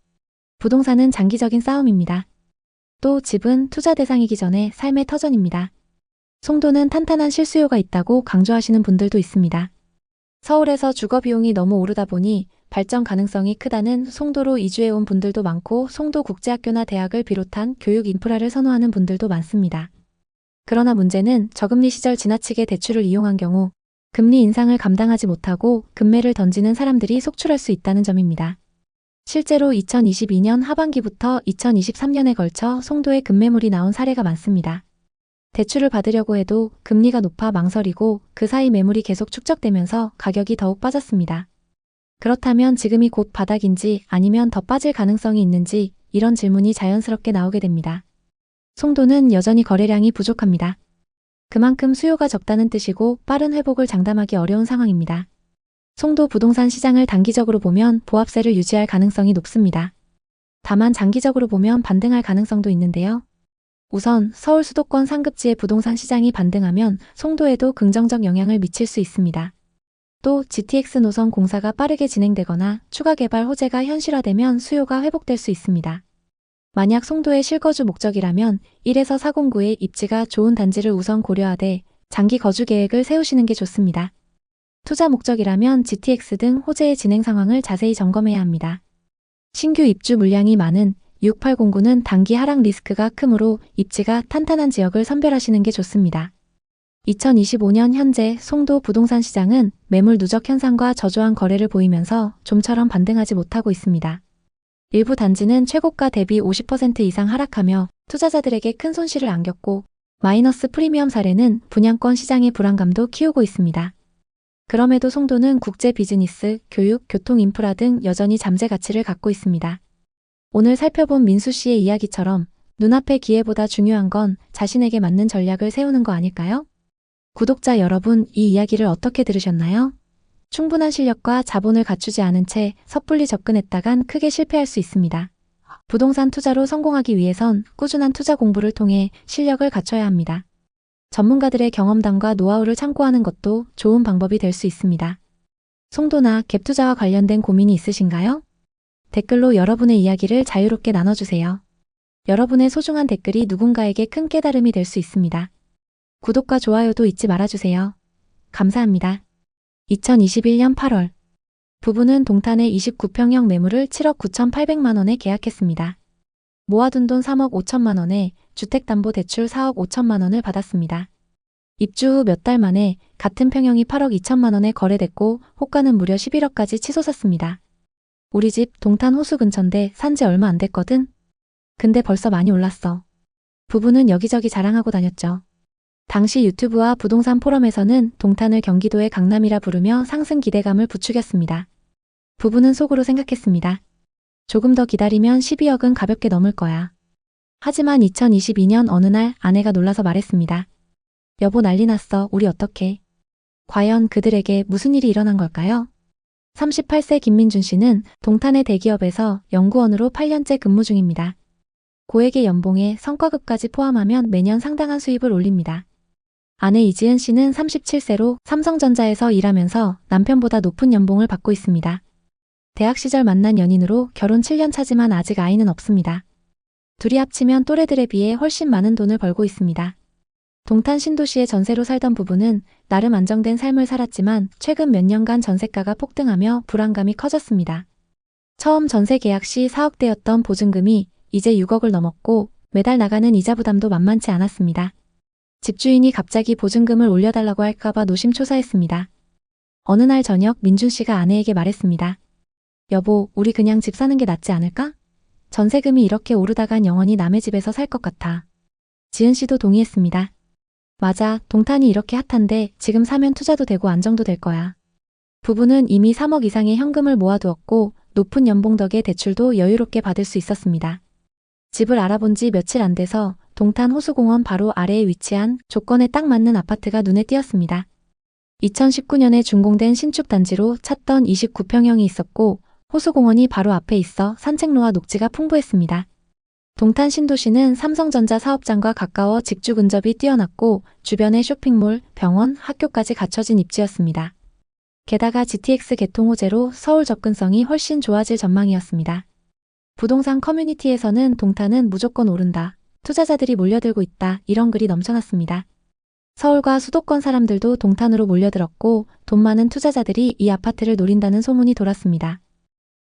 부동산은 장기적인 싸움입니다. 또 집은 투자 대상이기 전에 삶의 터전입니다. 송도는 탄탄한 실수요가 있다고 강조하시는 분들도 있습니다. 서울에서 주거 비용이 너무 오르다 보니 발전 가능성이 크다는 송도로 이주해 온 분들도 많고 송도국제학교나 대학을 비롯한 교육 인프라를 선호하는 분들도 많습니다. 그러나 문제는 저금리 시절 지나치게 대출을 이용한 경우 금리 인상을 감당하지 못하고 금매를 던지는 사람들이 속출할 수 있다는 점입니다. 실제로 2022년 하반기부터 2023년에 걸쳐 송도에 급매물이 나온 사례가 많습니다. 대출을 받으려고 해도 금리가 높아 망설이고 그 사이 매물이 계속 축적되면서 가격이 더욱 빠졌습니다. 그렇다면 지금이 곧 바닥인지 아니면 더 빠질 가능성이 있는지 이런 질문이 자연스럽게 나오게 됩니다. 송도는 여전히 거래량이 부족합니다. 그만큼 수요가 적다는 뜻이고 빠른 회복을 장담하기 어려운 상황입니다. 송도 부동산 시장을 단기적으로 보면 보합세를 유지할 가능성이 높습니다. 다만 장기적으로 보면 반등할 가능성도 있는데요. 우선 서울 수도권 상급지의 부동산 시장이 반등하면 송도에도 긍정적 영향을 미칠 수 있습니다. 또 GTX 노선 공사가 빠르게 진행되거나 추가 개발 호재가 현실화되면 수요가 회복될 수 있습니다. 만약 송도의 실거주 목적이라면 1에서 409의 입지가 좋은 단지를 우선 고려하되 장기 거주 계획을 세우시는 게 좋습니다. 투자 목적이라면 GTX 등 호재의 진행 상황을 자세히 점검해야 합니다. 신규 입주 물량이 많은 6809는 단기 하락 리스크가 크므로 입지가 탄탄한 지역을 선별하시는 게 좋습니다. 2025년 현재 송도 부동산 시장은 매물 누적 현상과 저조한 거래를 보이면서 좀처럼 반등하지 못하고 있습니다. 일부 단지는 최고가 대비 50% 이상 하락하며 투자자들에게 큰 손실을 안겼고 마이너스 프리미엄 사례는 분양권 시장의 불안감도 키우고 있습니다. 그럼에도 송도는 국제 비즈니스, 교육, 교통 인프라 등 여전히 잠재 가치를 갖고 있습니다. 오늘 살펴본 민수 씨의 이야기처럼 눈앞의 기회보다 중요한 건 자신에게 맞는 전략을 세우는 거 아닐까요? 구독자 여러분, 이 이야기를 어떻게 들으셨나요? 충분한 실력과 자본을 갖추지 않은 채 섣불리 접근했다간 크게 실패할 수 있습니다. 부동산 투자로 성공하기 위해선 꾸준한 투자 공부를 통해 실력을 갖춰야 합니다. 전문가들의 경험담과 노하우를 참고하는 것도 좋은 방법이 될 수 있습니다. 송도나 갭 투자와 관련된 고민이 있으신가요? 댓글로 여러분의 이야기를 자유롭게 나눠주세요. 여러분의 소중한 댓글이 누군가에게 큰 깨달음이 될 수 있습니다. 구독과 좋아요도 잊지 말아주세요. 감사합니다. 2021년 8월 부부는 동탄의 29평형 매물을 7억 9,800만 원에 계약했습니다. 모아둔 돈 3억 5천만 원에 주택담보대출 4억 5천만 원을 받았습니다. 입주 후 몇 달 만에 같은 평형이 8억 2천만 원에 거래됐고 호가는 무려 11억까지 치솟았습니다. 우리 집 동탄 호수 근처인데 산지 얼마 안 됐거든? 근데 벌써 많이 올랐어. 부부는 여기저기 자랑하고 다녔죠. 당시 유튜브와 부동산 포럼에서는 동탄을 경기도의 강남이라 부르며 상승 기대감을 부추겼습니다. 부부는 속으로 생각했습니다. 조금 더 기다리면 12억은 가볍게 넘을 거야. 하지만 2022년 어느 날 아내가 놀라서 말했습니다. 여보, 난리 났어. 우리 어떡해? 과연 그들에게 무슨 일이 일어난 걸까요? 38세 김민준 씨는 동탄의 대기업에서 연구원으로 8년째 근무 중입니다. 고액의 연봉에 성과급까지 포함하면 매년 상당한 수입을 올립니다. 아내 이지은 씨는 37세로 삼성전자에서 일하면서 남편보다 높은 연봉을 받고 있습니다. 대학 시절 만난 연인으로 결혼 7년 차지만 아직 아이는 없습니다. 둘이 합치면 또래들에 비해 훨씬 많은 돈을 벌고 있습니다. 동탄 신도시의 전세로 살던 부부는 나름 안정된 삶을 살았지만 최근 몇 년간 전세가가 폭등하며 불안감이 커졌습니다. 처음 전세 계약 시 4억대였던 보증금이 이제 6억을 넘었고 매달 나가는 이자 부담도 만만치 않았습니다. 집주인이 갑자기 보증금을 올려달라고 할까봐 노심초사했습니다. 어느 날 저녁 민준 씨가 아내에게 말했습니다. 여보, 우리 그냥 집 사는 게 낫지 않을까? 전세금이 이렇게 오르다간 영원히 남의 집에서 살 것 같아. 지은 씨도 동의했습니다. 맞아, 동탄이 이렇게 핫한데 지금 사면 투자도 되고 안정도 될 거야. 부부는 이미 3억 이상의 현금을 모아두었고 높은 연봉 덕에 대출도 여유롭게 받을 수 있었습니다. 집을 알아본 지 며칠 안 돼서 동탄 호수공원 바로 아래에 위치한 조건에 딱 맞는 아파트가 눈에 띄었습니다. 2019년에 준공된 신축 단지로 찾던 29평형이 있었고 호수공원이 바로 앞에 있어 산책로와 녹지가 풍부했습니다. 동탄 신도시는 삼성전자 사업장과 가까워 직주 근접이 뛰어났고 주변에 쇼핑몰, 병원, 학교까지 갖춰진 입지였습니다. 게다가 GTX 개통 호재로 서울 접근성이 훨씬 좋아질 전망이었습니다. 부동산 커뮤니티에서는 동탄은 무조건 오른다, 투자자들이 몰려들고 있다, 이런 글이 넘쳐났습니다. 서울과 수도권 사람들도 동탄으로 몰려들었고 돈 많은 투자자들이 이 아파트를 노린다는 소문이 돌았습니다.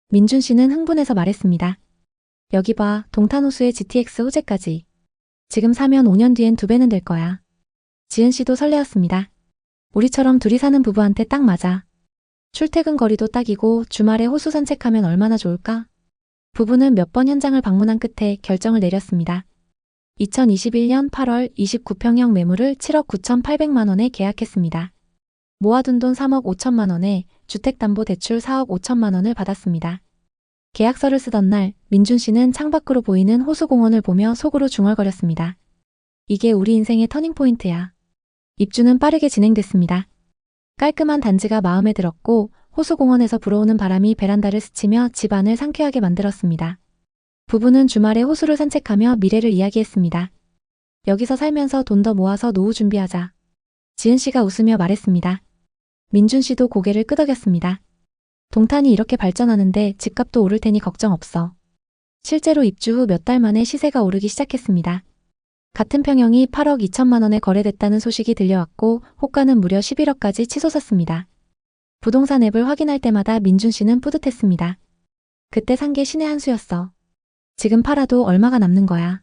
민준 씨는 흥분해서 말했습니다. 여기 봐, 동탄 호수에 GTX 호재까지. 지금 사면 5년 뒤엔 2배는 될 거야. 지은 씨도 설레었습니다. 우리처럼 둘이 사는 부부한테 딱 맞아. 출퇴근 거리도 딱이고 주말에 호수 산책하면 얼마나 좋을까? 부부는 몇 번 현장을 방문한 끝에 결정을 내렸습니다. 2021년 8월 29평형 매물을 7억 9,800만 원에 계약했습니다. 모아둔 돈 3억 5천만 원에 주택담보대출 4억 5천만 원을 받았습니다. 계약서를 쓰던 날 민준 씨는 창밖으로 보이는 호수공원을 보며 속으로 중얼거렸습니다. 이게 우리 인생의 터닝포인트야. 입주는 빠르게 진행됐습니다. 깔끔한 단지가 마음에 들었고 호수공원에서 불어오는 바람이 베란다를 스치며 집안을 상쾌하게 만들었습니다. 부부는 주말에 호수를 산책하며 미래를 이야기했습니다. 여기서 살면서 돈 더 모아서 노후 준비하자. 지은 씨가 웃으며 말했습니다. 민준 씨도 고개를 끄덕였습니다. 동탄이 이렇게 발전하는데 집값도 오를 테니 걱정 없어. 실제로 입주 후 몇 달 만에 시세가 오르기 시작했습니다. 같은 평형이 8억 2천만 원에 거래됐다는 소식이 들려왔고 호가는 무려 11억까지 치솟았습니다. 부동산 앱을 확인할 때마다 민준 씨는 뿌듯했습니다. 그때 산 게 신의 한 수였어. 지금 팔아도 얼마가 남는 거야.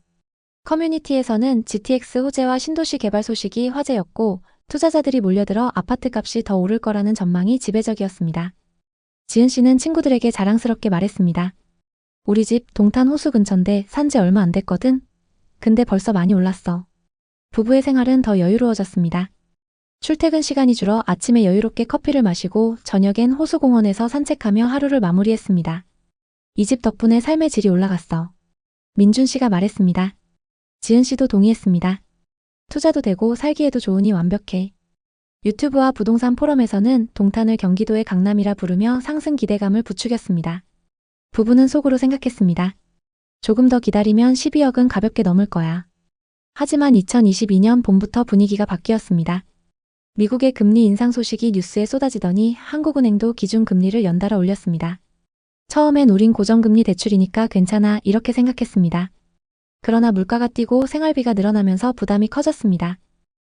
커뮤니티에서는 GTX 호재와 신도시 개발 소식이 화제였고 투자자들이 몰려들어 아파트 값이 더 오를 거라는 전망이 지배적이었습니다. 지은 씨는 친구들에게 자랑스럽게 말했습니다. 우리 집 동탄 호수 근처인데 산지 얼마 안 됐거든? 근데 벌써 많이 올랐어. 부부의 생활은 더 여유로워졌습니다. 출퇴근 시간이 줄어 아침에 여유롭게 커피를 마시고 저녁엔 호수공원에서 산책하며 하루를 마무리했습니다. 이 집 덕분에 삶의 질이 올라갔어. 민준 씨가 말했습니다. 지은 씨도 동의했습니다. 투자도 되고 살기에도 좋으니 완벽해. 유튜브와 부동산 포럼에서는 동탄을 경기도의 강남이라 부르며 상승 기대감을 부추겼습니다. 부부는 속으로 생각했습니다. 조금 더 기다리면 12억은 가볍게 넘을 거야. 하지만 2022년 봄부터 분위기가 바뀌었습니다. 미국의 금리 인상 소식이 뉴스에 쏟아지더니 한국은행도 기준금리를 연달아 올렸습니다. 처음엔 우린 고정금리 대출이니까 괜찮아 이렇게 생각했습니다. 그러나 물가가 뛰고 생활비가 늘어나면서 부담이 커졌습니다.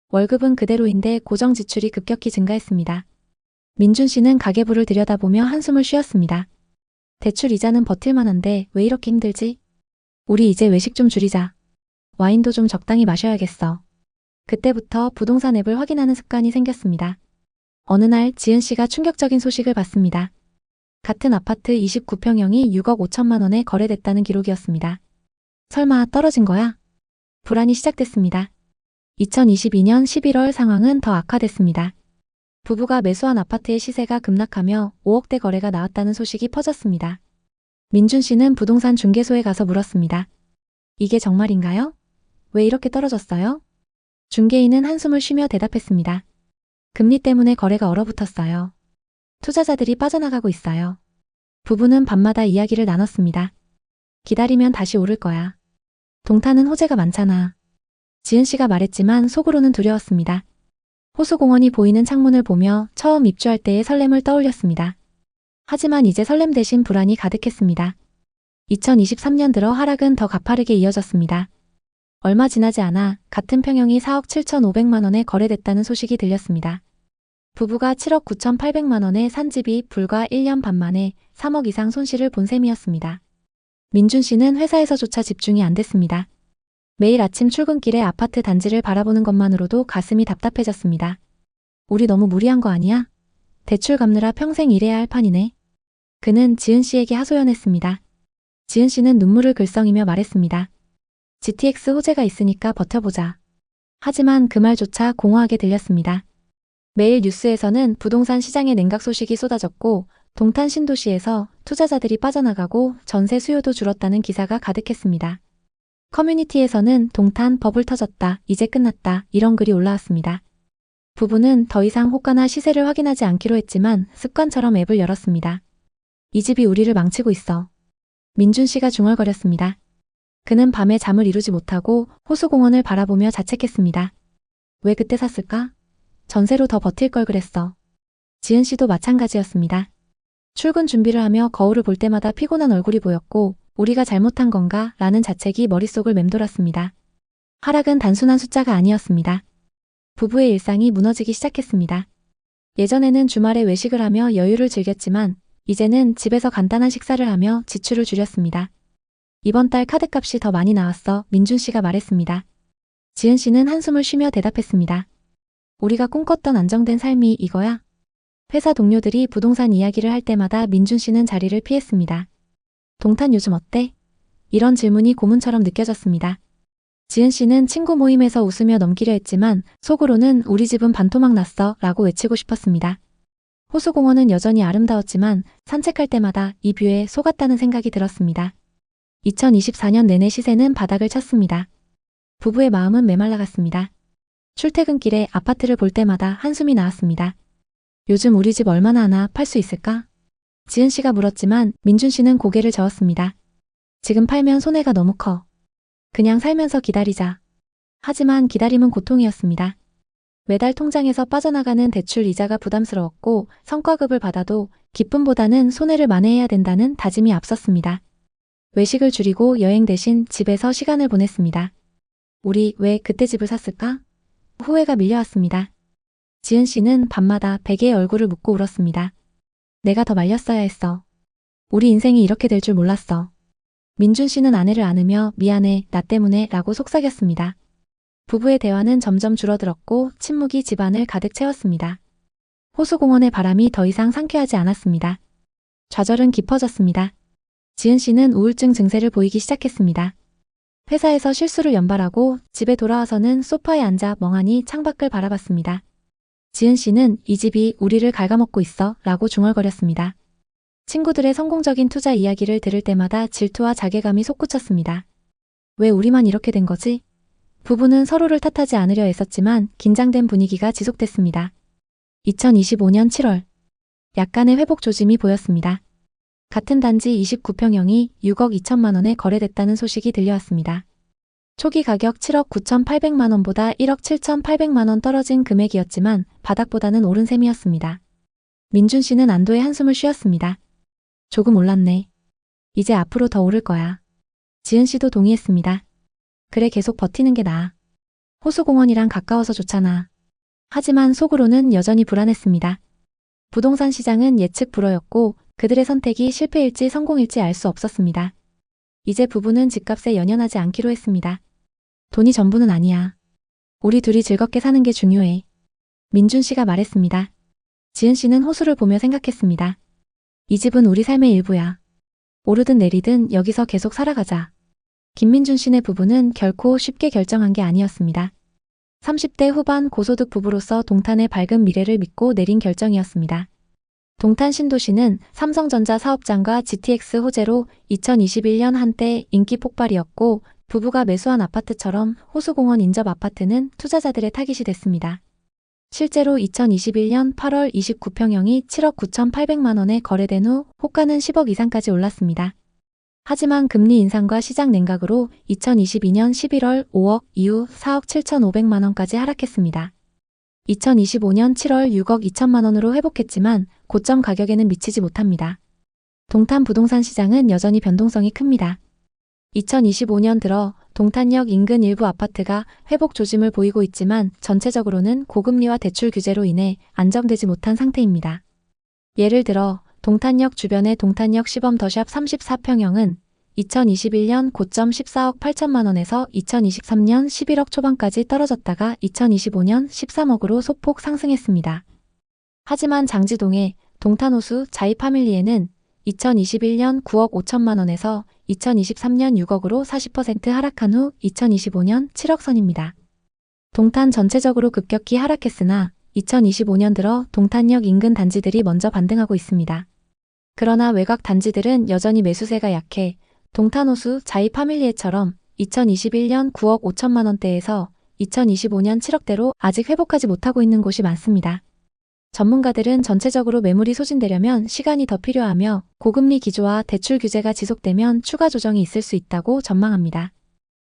월급은 그대로인데 고정 지출이 급격히 증가했습니다. 민준 씨는 가계부를 들여다보며 한숨을 쉬었습니다. 대출 이자는 버틸만한데 왜 이렇게 힘들지? 우리 이제 외식 좀 줄이자. 와인도 좀 적당히 마셔야겠어. 그때부터 부동산 앱을 확인하는 습관이 생겼습니다. 어느 날 지은 씨가 충격적인 소식을 받습니다. 같은 아파트 29평형이 6억 5천만 원에 거래됐다는 기록이었습니다. 설마 떨어진 거야? 불안이 시작됐습니다. 2022년 11월 상황은 더 악화됐습니다. 부부가 매수한 아파트의 시세가 급락하며 5억대 거래가 나왔다는 소식이 퍼졌습니다. 민준 씨는 부동산 중개소에 가서 물었습니다. 이게 정말인가요? 왜 이렇게 떨어졌어요? 중개인은 한숨을 쉬며 대답했습니다. 금리 때문에 거래가 얼어붙었어요. 투자자들이 빠져나가고 있어요. 부부는 밤마다 이야기를 나눴습니다. 기다리면 다시 오를 거야. 동탄은 호재가 많잖아. 지은 씨가 말했지만 속으로는 두려웠습니다. 호수공원이 보이는 창문을 보며 처음 입주할 때의 설렘을 떠올렸습니다. 하지만 이제 설렘 대신 불안이 가득했습니다. 2023년 들어 하락은 더 가파르게 이어졌습니다. 얼마 지나지 않아 같은 평형이 4억 7,500만 원에 거래됐다는 소식이 들렸습니다. 부부가 7억 9,800만 원에 산 집이 불과 1년 반 만에 3억 이상 손실을 본 셈이었습니다. 민준 씨는 회사에서조차 집중이 안 됐습니다. 매일 아침 출근길에 아파트 단지를 바라보는 것만으로도 가슴이 답답해졌습니다. 우리 너무 무리한 거 아니야? 대출 갚느라 평생 일해야 할 판이네. 그는 지은 씨에게 하소연했습니다. 지은 씨는 눈물을 글썽이며 말했습니다. GTX 호재가 있으니까 버텨보자. 하지만 그 말조차 공허하게 들렸습니다. 매일 뉴스에서는 부동산 시장의 냉각 소식이 쏟아졌고 동탄 신도시에서 투자자들이 빠져나가고 전세 수요도 줄었다는 기사가 가득했습니다. 커뮤니티에서는 동탄 버블 터졌다, 이제 끝났다 이런 글이 올라왔습니다. 부부는 더 이상 호가나 시세를 확인하지 않기로 했지만 습관처럼 앱을 열었습니다. 이 집이 우리를 망치고 있어. 민준 씨가 중얼거렸습니다. 그는 밤에 잠을 이루지 못하고 호수공원을 바라보며 자책했습니다. 왜 그때 샀을까? 전세로 더 버틸 걸 그랬어. 지은 씨도 마찬가지였습니다. 출근 준비를 하며 거울을 볼 때마다 피곤한 얼굴이 보였고 우리가 잘못한 건가? 라는 자책이 머릿속을 맴돌았습니다. 하락은 단순한 숫자가 아니었습니다. 부부의 일상이 무너지기 시작했습니다. 예전에는 주말에 외식을 하며 여유를 즐겼지만 이제는 집에서 간단한 식사를 하며 지출을 줄였습니다. 이번 달 카드값이 더 많이 나왔어 민준 씨가 말했습니다. 지은 씨는 한숨을 쉬며 대답했습니다. 우리가 꿈꿨던 안정된 삶이 이거야? 회사 동료들이 부동산 이야기를 할 때마다 민준 씨는 자리를 피했습니다. 동탄 요즘 어때? 이런 질문이 고문처럼 느껴졌습니다. 지은 씨는 친구 모임에서 웃으며 넘기려 했지만 속으로는 우리 집은 반토막 났어 라고 외치고 싶었습니다. 호수공원은 여전히 아름다웠지만 산책할 때마다 이 뷰에 속았다는 생각이 들었습니다. 2024년 내내 시세는 바닥을 쳤습니다. 부부의 마음은 메말라갔습니다. 출퇴근길에 아파트를 볼 때마다 한숨이 나왔습니다. 요즘 우리 집 얼마나 하나 팔 수 있을까? 지은 씨가 물었지만 민준 씨는 고개를 저었습니다. 지금 팔면 손해가 너무 커. 그냥 살면서 기다리자. 하지만 기다림은 고통이었습니다. 매달 통장에서 빠져나가는 대출 이자가 부담스러웠고 성과급을 받아도 기쁨보다는 손해를 만회해야 된다는 다짐이 앞섰습니다. 외식을 줄이고 여행 대신 집에서 시간을 보냈습니다. 우리 왜 그때 집을 샀을까? 후회가 밀려왔습니다. 지은 씨는 밤마다 베개에 얼굴을 묻고 울었습니다. 내가 더 말렸어야 했어. 우리 인생이 이렇게 될 줄 몰랐어. 민준 씨는 아내를 안으며 미안해, 나 때문에 라고 속삭였습니다. 부부의 대화는 점점 줄어들었고 침묵이 집안을 가득 채웠습니다. 호수공원의 바람이 더 이상 상쾌하지 않았습니다. 좌절은 깊어졌습니다. 지은 씨는 우울증 증세를 보이기 시작했습니다. 회사에서 실수를 연발하고 집에 돌아와서는 소파에 앉아 멍하니 창밖을 바라봤습니다. 지은 씨는 이 집이 우리를 갉아먹고 있어 라고 중얼거렸습니다. 친구들의 성공적인 투자 이야기를 들을 때마다 질투와 자괴감이 솟구쳤습니다. 왜 우리만 이렇게 된 거지? 부부는 서로를 탓하지 않으려 애썼지만 긴장된 분위기가 지속됐습니다. 2025년 7월, 약간의 회복 조짐이 보였습니다. 같은 단지 29평형이 6억 2천만 원에 거래됐다는 소식이 들려왔습니다. 초기 가격 7억 9,800만 원보다 1억 7,800만 원 떨어진 금액이었지만 바닥보다는 오른 셈이었습니다. 민준 씨는 안도의 한숨을 쉬었습니다. 조금 올랐네. 이제 앞으로 더 오를 거야. 지은 씨도 동의했습니다. 그래, 계속 버티는 게 나아. 호수공원이랑 가까워서 좋잖아. 하지만 속으로는 여전히 불안했습니다. 부동산 시장은 예측 불허였고 그들의 선택이 실패일지 성공일지 알 수 없었습니다. 이제 부부는 집값에 연연하지 않기로 했습니다. 돈이 전부는 아니야. 우리 둘이 즐겁게 사는 게 중요해. 민준 씨가 말했습니다. 지은 씨는 호수를 보며 생각했습니다. 이 집은 우리 삶의 일부야. 오르든 내리든 여기서 계속 살아가자. 김민준 씨네 부부는 결코 쉽게 결정한 게 아니었습니다. 30대 후반 고소득 부부로서 동탄의 밝은 미래를 믿고 내린 결정이었습니다. 동탄 신도시는 삼성전자 사업장과 GTX 호재로 2021년 한때 인기 폭발이었고 부부가 매수한 아파트처럼 호수공원 인접 아파트는 투자자들의 타깃이 됐습니다. 실제로 2021년 8월 29평형이 7억 9,800만 원에 거래된 후 호가는 10억 이상까지 올랐습니다. 하지만 금리 인상과 시장 냉각으로 2022년 11월 5억 이후 4억 7,500만 원까지 하락했습니다. 2025년 7월 6억 2천만 원으로 회복했지만 고점 가격에는 미치지 못합니다. 동탄 부동산 시장은 여전히 변동성이 큽니다. 2025년 들어 동탄역 인근 일부 아파트가 회복 조짐을 보이고 있지만 전체적으로는 고금리와 대출 규제로 인해 안정되지 못한 상태입니다. 예를 들어 동탄역 주변의 동탄역 시범 더샵 34평형은 2021년 고점 14억 8천만 원에서 2023년 11억 초반까지 떨어졌다가 2025년 13억으로 소폭 상승했습니다. 하지만 장지동의 동탄호수 자이파밀리에는 2021년 9억 5천만 원에서 2023년 6억으로 40% 하락한 후 2025년 7억 선입니다. 동탄 전체적으로 급격히 하락했으나 2025년 들어 동탄역 인근 단지들이 먼저 반등하고 있습니다. 그러나 외곽 단지들은 여전히 매수세가 약해 동탄호수 자이파밀리에처럼 2021년 9억 5천만 원대에서 2025년 7억대로 아직 회복하지 못하고 있는 곳이 많습니다. 전문가들은 전체적으로 매물이 소진되려면 시간이 더 필요하며 고금리 기조와 대출 규제가 지속되면 추가 조정이 있을 수 있다고 전망합니다.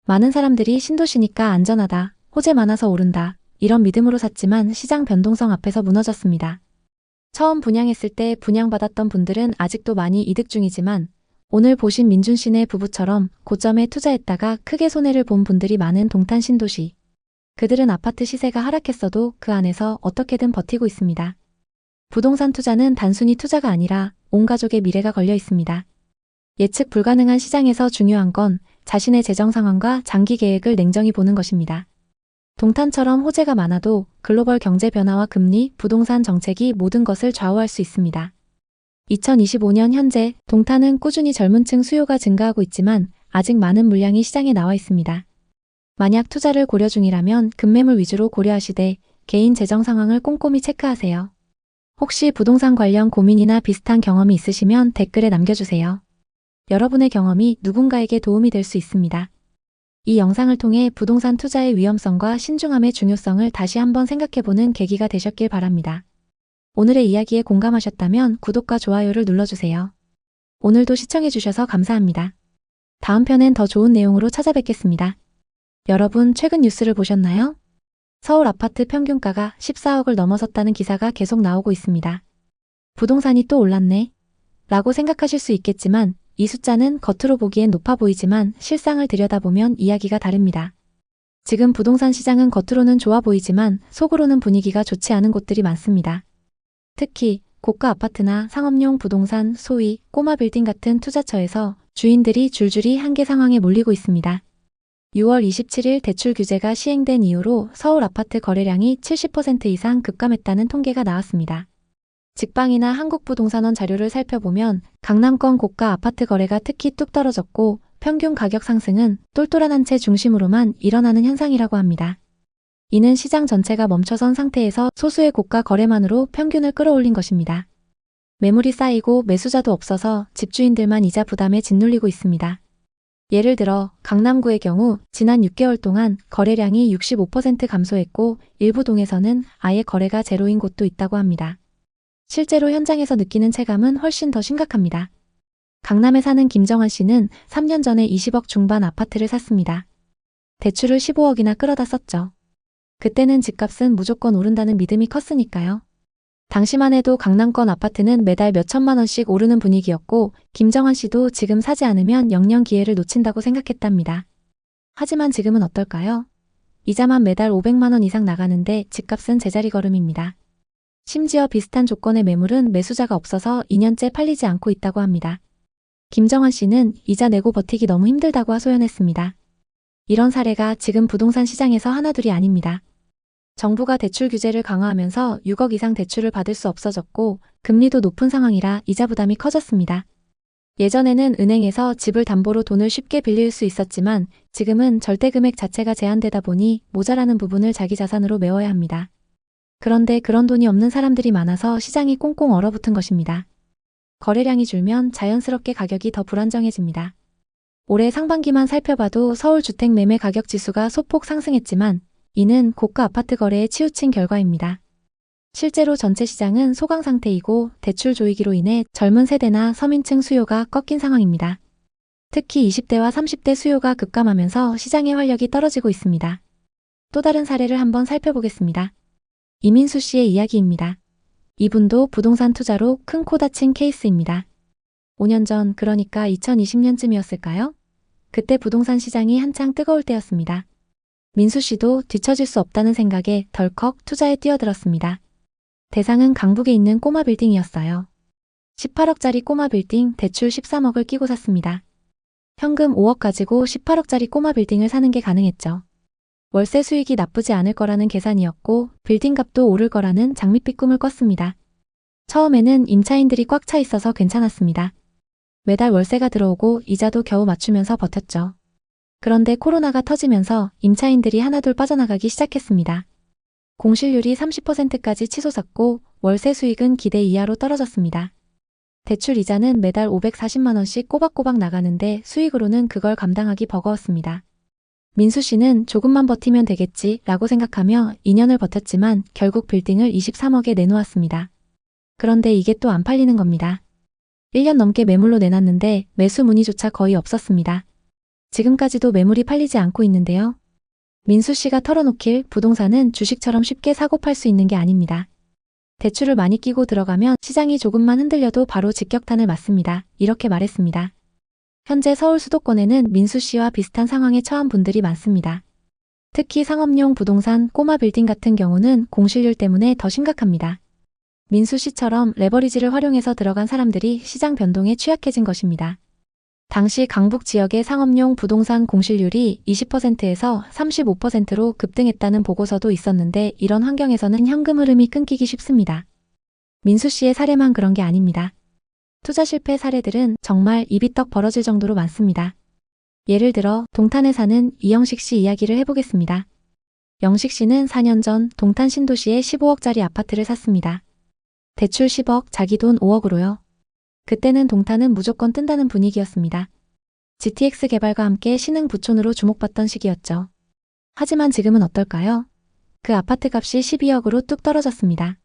많은 사람들이 신도시니까 안전하다, 호재 많아서 오른다, 이런 믿음으로 샀지만 시장 변동성 앞에서 무너졌습니다. 처음 분양했을 때 분양받았던 분들은 아직도 많이 이득 중이지만 오늘 보신 민준 씨네 부부처럼 고점에 투자했다가 크게 손해를 본 분들이 많은 동탄 신도시. 그들은 아파트 시세가 하락했어도 그 안에서 어떻게든 버티고 있습니다. 부동산 투자는 단순히 투자가 아니라 온 가족의 미래가 걸려 있습니다. 예측 불가능한 시장에서 중요한 건 자신의 재정 상황과 장기 계획을 냉정히 보는 것입니다. 동탄처럼 호재가 많아도 글로벌 경제 변화와 금리, 부동산 정책이 모든 것을 좌우할 수 있습니다. 2025년 현재 동탄은 꾸준히 젊은 층 수요가 증가하고 있지만 아직 많은 물량이 시장에 나와 있습니다. 만약 투자를 고려 중이라면 급매물 위주로 고려하시되 개인 재정 상황을 꼼꼼히 체크하세요. 혹시 부동산 관련 고민이나 비슷한 경험이 있으시면 댓글에 남겨주세요. 여러분의 경험이 누군가에게 도움이 될 수 있습니다. 이 영상을 통해 부동산 투자의 위험성과 신중함의 중요성을 다시 한번 생각해보는 계기가 되셨길 바랍니다. 오늘의 이야기에 공감하셨다면 구독과 좋아요를 눌러주세요. 오늘도 시청해주셔서 감사합니다. 다음 편엔 더 좋은 내용으로 찾아뵙겠습니다. 여러분 최근 뉴스를 보셨나요? 서울 아파트 평균가가 14억을 넘어섰다는 기사가 계속 나오고 있습니다. 부동산이 또 올랐네? 라고 생각하실 수 있겠지만 이 숫자는 겉으로 보기엔 높아 보이지만 실상을 들여다보면 이야기가 다릅니다. 지금 부동산 시장은 겉으로는 좋아 보이지만 속으로는 분위기가 좋지 않은 곳들이 많습니다. 특히 고가 아파트나 상업용 부동산, 소위 꼬마 빌딩 같은 투자처에서 주인들이 줄줄이 한계 상황에 몰리고 있습니다. 6월 27일 대출 규제가 시행된 이후로 서울 아파트 거래량이 70% 이상 급감했다는 통계가 나왔습니다. 직방이나 한국부동산원 자료를 살펴보면 강남권 고가 아파트 거래가 특히 뚝 떨어졌고 평균 가격 상승은 똘똘한 한 채 중심으로만 일어나는 현상이라고 합니다. 이는 시장 전체가 멈춰선 상태에서 소수의 고가 거래만으로 평균을 끌어올린 것입니다. 매물이 쌓이고 매수자도 없어서 집주인들만 이자 부담에 짓눌리고 있습니다. 예를 들어 강남구의 경우 지난 6개월 동안 거래량이 65% 감소했고 일부 동에서는 아예 거래가 제로인 곳도 있다고 합니다. 실제로 현장에서 느끼는 체감은 훨씬 더 심각합니다. 강남에 사는 김정환 씨는 3년 전에 20억 중반 아파트를 샀습니다. 대출을 15억이나 끌어다 썼죠. 그때는 집값은 무조건 오른다는 믿음이 컸으니까요. 당시만 해도 강남권 아파트는 매달 몇천만 원씩 오르는 분위기였고 김정환 씨도 지금 사지 않으면 영영 기회를 놓친다고 생각했답니다. 하지만 지금은 어떨까요? 이자만 매달 500만 원 이상 나가는데 집값은 제자리 걸음입니다. 심지어 비슷한 조건의 매물은 매수자가 없어서 2년째 팔리지 않고 있다고 합니다. 김정환 씨는 이자 내고 버티기 너무 힘들다고 하소연했습니다. 이런 사례가 지금 부동산 시장에서 하나둘이 아닙니다. 정부가 대출 규제를 강화하면서 6억 이상 대출을 받을 수 없어졌고 금리도 높은 상황이라 이자 부담이 커졌습니다. 예전에는 은행에서 집을 담보로 돈을 쉽게 빌릴 수 있었지만 지금은 절대 금액 자체가 제한되다 보니 모자라는 부분을 자기 자산으로 메워야 합니다. 그런데 그런 돈이 없는 사람들이 많아서 시장이 꽁꽁 얼어붙은 것입니다. 거래량이 줄면 자연스럽게 가격이 더 불안정해집니다. 올해 상반기만 살펴봐도 서울 주택 매매 가격 지수가 소폭 상승했지만 이는 고가 아파트 거래에 치우친 결과입니다. 실제로 전체 시장은 소강 상태이고 대출 조이기로 인해 젊은 세대나 서민층 수요가 꺾인 상황입니다. 특히 20대와 30대 수요가 급감하면서 시장의 활력이 떨어지고 있습니다. 또 다른 사례를 한번 살펴보겠습니다. 이민수 씨의 이야기입니다. 이분도 부동산 투자로 큰 코 다친 케이스입니다. 5년 전, 그러니까 2020년쯤이었을까요? 그때 부동산 시장이 한창 뜨거울 때였습니다. 민수 씨도 뒤처질 수 없다는 생각에 덜컥 투자에 뛰어들었습니다. 대상은 강북에 있는 꼬마 빌딩이었어요. 18억짜리 꼬마 빌딩 대출 13억을 끼고 샀습니다. 현금 5억 가지고 18억짜리 꼬마 빌딩을 사는 게 가능했죠. 월세 수익이 나쁘지 않을 거라는 계산이었고 빌딩 값도 오를 거라는 장밋빛 꿈을 꿨습니다. 처음에는 임차인들이 꽉 차 있어서 괜찮았습니다. 매달 월세가 들어오고 이자도 겨우 맞추면서 버텼죠. 그런데 코로나가 터지면서 임차인들이 하나둘 빠져나가기 시작했습니다. 공실률이 30%까지 치솟았고 월세 수익은 기대 이하로 떨어졌습니다. 대출 이자는 매달 540만 원씩 꼬박꼬박 나가는데 수익으로는 그걸 감당하기 버거웠습니다. 민수 씨는 조금만 버티면 되겠지 라고 생각하며 2년을 버텼지만 결국 빌딩을 23억에 내놓았습니다. 그런데 이게 또 안 팔리는 겁니다. 1년 넘게 매물로 내놨는데 매수 문의조차 거의 없었습니다. 지금까지도 매물이 팔리지 않고 있는데요. 민수 씨가 털어놓길 부동산은 주식처럼 쉽게 사고 팔 수 있는 게 아닙니다. 대출을 많이 끼고 들어가면 시장이 조금만 흔들려도 바로 직격탄을 맞습니다. 이렇게 말했습니다. 현재 서울 수도권에는 민수 씨와 비슷한 상황에 처한 분들이 많습니다. 특히 상업용 부동산 꼬마 빌딩 같은 경우는 공실률 때문에 더 심각합니다. 민수 씨처럼 레버리지를 활용해서 들어간 사람들이 시장 변동에 취약해진 것입니다. 당시 강북 지역의 상업용 부동산 공실률이 20%에서 35%로 급등했다는 보고서도 있었는데 이런 환경에서는 현금 흐름이 끊기기 쉽습니다. 민수 씨의 사례만 그런 게 아닙니다. 투자 실패 사례들은 정말 입이 떡 벌어질 정도로 많습니다. 예를 들어 동탄에 사는 이영식 씨 이야기를 해보겠습니다. 영식 씨는 4년 전 동탄 신도시에 15억짜리 아파트를 샀습니다. 대출 10억, 자기 돈 5억으로요. 그때는 동탄은 무조건 뜬다는 분위기였습니다. GTX 개발과 함께 신흥 부촌으로 주목받던 시기였죠. 하지만 지금은 어떨까요? 그 아파트 값이 12억으로 뚝 떨어졌습니다.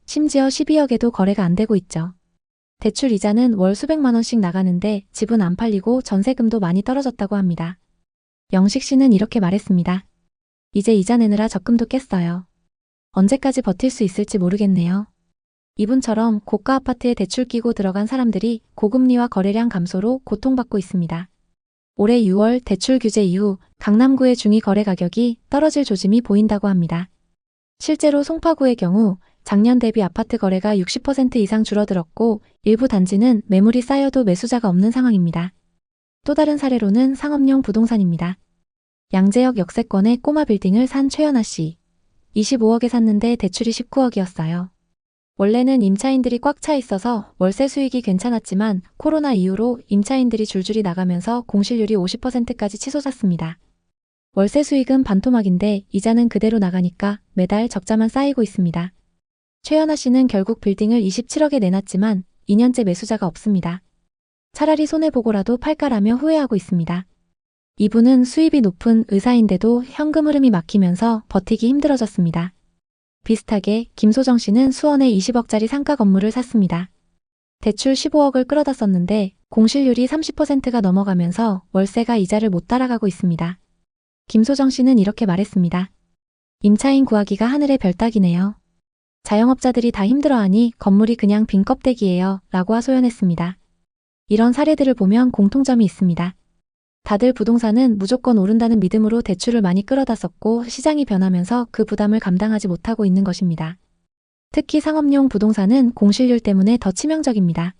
심지어 12억에도 거래가 안 되고 있죠. 대출 이자는 월 수백만 원씩 나가는데 집은 안 팔리고 전세금도 많이 떨어졌다고 합니다. 영식 씨는 이렇게 말했습니다. 이제 이자 내느라 적금도 깼어요. 언제까지 버틸 수 있을지 모르겠네요. 이분처럼 고가 아파트에 대출 끼고 들어간 사람들이 고금리와 거래량 감소로 고통받고 있습니다. 올해 6월 대출 규제 이후 강남구의 중위 거래 가격이 떨어질 조짐이 보인다고 합니다. 실제로 송파구의 경우 작년 대비 아파트 거래가 60% 이상 줄어들었고 일부 단지는 매물이 쌓여도 매수자가 없는 상황입니다. 또 다른 사례로는 상업용 부동산입니다. 양재역 역세권의 꼬마 빌딩을 산 최연아 씨. 25억에 샀는데 대출이 19억이었어요. 원래는 임차인들이 꽉 차 있어서 월세 수익이 괜찮았지만 코로나 이후로 임차인들이 줄줄이 나가면서 공실률이 50%까지 치솟았습니다. 월세 수익은 반토막인데 이자는 그대로 나가니까 매달 적자만 쌓이고 있습니다. 최연아 씨는 결국 빌딩을 27억에 내놨지만 2년째 매수자가 없습니다. 차라리 손해보고라도 팔까라며 후회하고 있습니다. 이분은 수입이 높은 의사인데도 현금 흐름이 막히면서 버티기 힘들어졌습니다. 비슷하게 김소정 씨는 수원에 20억짜리 상가 건물을 샀습니다. 대출 15억을 끌어다 썼는데 공실률이 30%가 넘어가면서 월세가 이자를 못 따라가고 있습니다. 김소정 씨는 이렇게 말했습니다. 임차인 구하기가 하늘의 별 따기네요. 자영업자들이 다 힘들어하니 건물이 그냥 빈 껍데기예요 라고 하소연했습니다. 이런 사례들을 보면 공통점이 있습니다. 다들 부동산은 무조건 오른다는 믿음으로 대출을 많이 끌어다 썼고 시장이 변하면서 그 부담을 감당하지 못하고 있는 것입니다. 특히 상업용 부동산은 공실률 때문에 더 치명적입니다.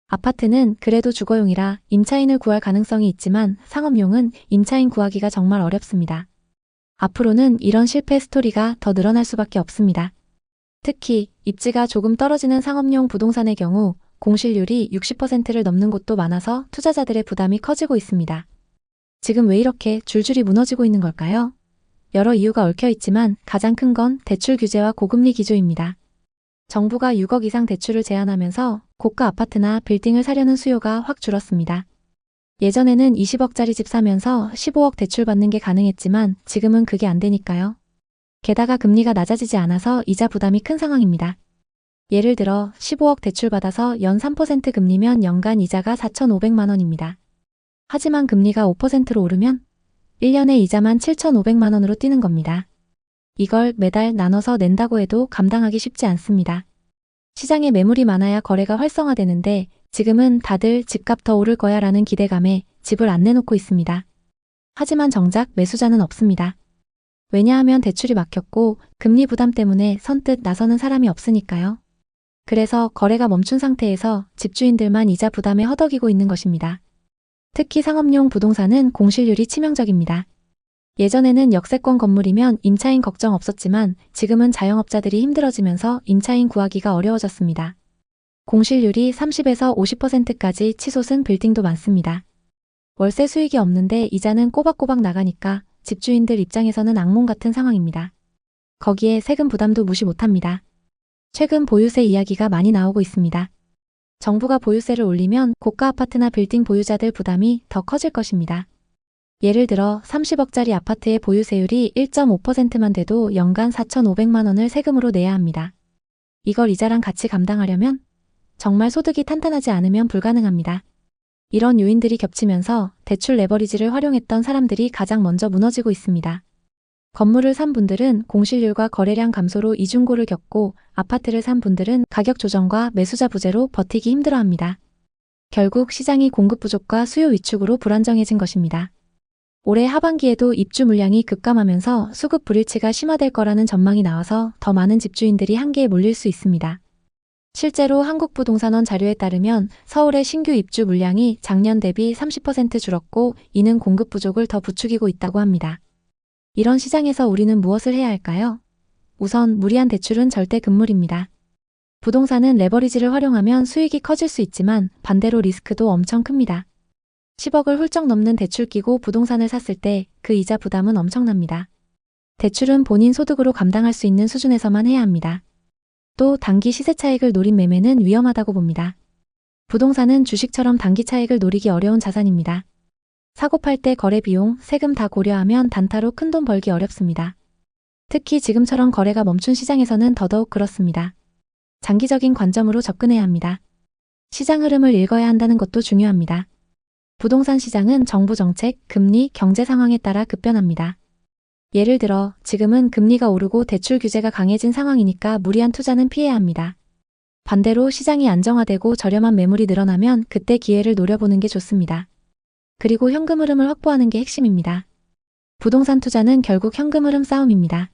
아파트는 그래도 주거용이라 임차인을 구할 가능성이 있지만 상업용은 임차인 구하기가 정말 어렵습니다. 앞으로는 이런 실패 스토리가 더 늘어날 수밖에 없습니다. 특히 입지가 조금 떨어지는 상업용 부동산의 경우 공실률이 60%를 넘는 곳도 많아서 투자자들의 부담이 커지고 있습니다. 지금 왜 이렇게 줄줄이 무너지고 있는 걸까요? 여러 이유가 얽혀 있지만 가장 큰 건 대출 규제와 고금리 기조입니다. 정부가 6억 이상 대출을 제한하면서 고가 아파트나 빌딩을 사려는 수요가 확 줄었습니다. 예전에는 20억짜리 집 사면서 15억 대출 받는 게 가능했지만 지금은 그게 안 되니까요. 게다가 금리가 낮아지지 않아서 이자 부담이 큰 상황입니다. 예를 들어 15억 대출 받아서 연 3% 금리면 연간 이자가 4,500만 원입니다. 하지만 금리가 5%로 오르면 1년에 이자만 7,500만 원으로 뛰는 겁니다. 이걸 매달 나눠서 낸다고 해도 감당하기 쉽지 않습니다. 시장에 매물이 많아야 거래가 활성화되는데 지금은 다들 집값 더 오를 거야 라는 기대감에 집을 안 내놓고 있습니다. 하지만 정작 매수자는 없습니다. 왜냐하면 대출이 막혔고 금리 부담 때문에 선뜻 나서는 사람이 없으니까요. 그래서 거래가 멈춘 상태에서 집주인들만 이자 부담에 허덕이고 있는 것입니다. 특히 상업용 부동산은 공실률이 치명적입니다. 예전에는 역세권 건물이면 임차인 걱정 없었지만 지금은 자영업자들이 힘들어지면서 임차인 구하기가 어려워졌습니다. 공실률이 30에서 50%까지 치솟은 빌딩도 많습니다. 월세 수익이 없는데 이자는 꼬박꼬박 나가니까 집주인들 입장에서는 악몽 같은 상황입니다. 거기에 세금 부담도 무시 못합니다. 최근 보유세 이야기가 많이 나오고 있습니다. 정부가 보유세를 올리면 고가 아파트나 빌딩 보유자들 부담이 더 커질 것입니다. 예를 들어 30억짜리 아파트의 보유세율이 1.5%만 돼도 연간 4,500만 원을 세금으로 내야 합니다. 이걸 이자랑 같이 감당하려면 정말 소득이 탄탄하지 않으면 불가능합니다. 이런 요인들이 겹치면서 대출 레버리지를 활용했던 사람들이 가장 먼저 무너지고 있습니다. 건물을 산 분들은 공실률과 거래량 감소로 이중고를 겪고 아파트를 산 분들은 가격 조정과 매수자 부재로 버티기 힘들어합니다. 결국 시장이 공급 부족과 수요 위축으로 불안정해진 것입니다. 올해 하반기에도 입주 물량이 급감하면서 수급 불일치가 심화될 거라는 전망이 나와서 더 많은 집주인들이 한계에 몰릴 수 있습니다. 실제로 한국부동산원 자료에 따르면 서울의 신규 입주 물량이 작년 대비 30% 줄었고 이는 공급 부족을 더 부추기고 있다고 합니다. 이런 시장에서 우리는 무엇을 해야 할까요? 우선 무리한 대출은 절대 금물입니다. 부동산은 레버리지를 활용하면 수익이 커질 수 있지만 반대로 리스크도 엄청 큽니다. 10억을 훌쩍 넘는 대출 끼고 부동산을 샀을 때 그 이자 부담은 엄청납니다. 대출은 본인 소득으로 감당할 수 있는 수준에서만 해야 합니다. 또 단기 시세 차익을 노린 매매는 위험하다고 봅니다. 부동산은 주식처럼 단기 차익을 노리기 어려운 자산입니다. 사고 팔 때 거래 비용, 세금 다 고려하면 단타로 큰돈 벌기 어렵습니다. 특히 지금처럼 거래가 멈춘 시장에서는 더더욱 그렇습니다. 장기적인 관점으로 접근해야 합니다. 시장 흐름을 읽어야 한다는 것도 중요합니다. 부동산 시장은 정부 정책, 금리, 경제 상황에 따라 급변합니다. 예를 들어 지금은 금리가 오르고 대출 규제가 강해진 상황이니까 무리한 투자는 피해야 합니다. 반대로 시장이 안정화되고 저렴한 매물이 늘어나면 그때 기회를 노려보는 게 좋습니다. 그리고 현금 흐름을 확보하는 게 핵심입니다. 부동산 투자는 결국 현금 흐름 싸움입니다.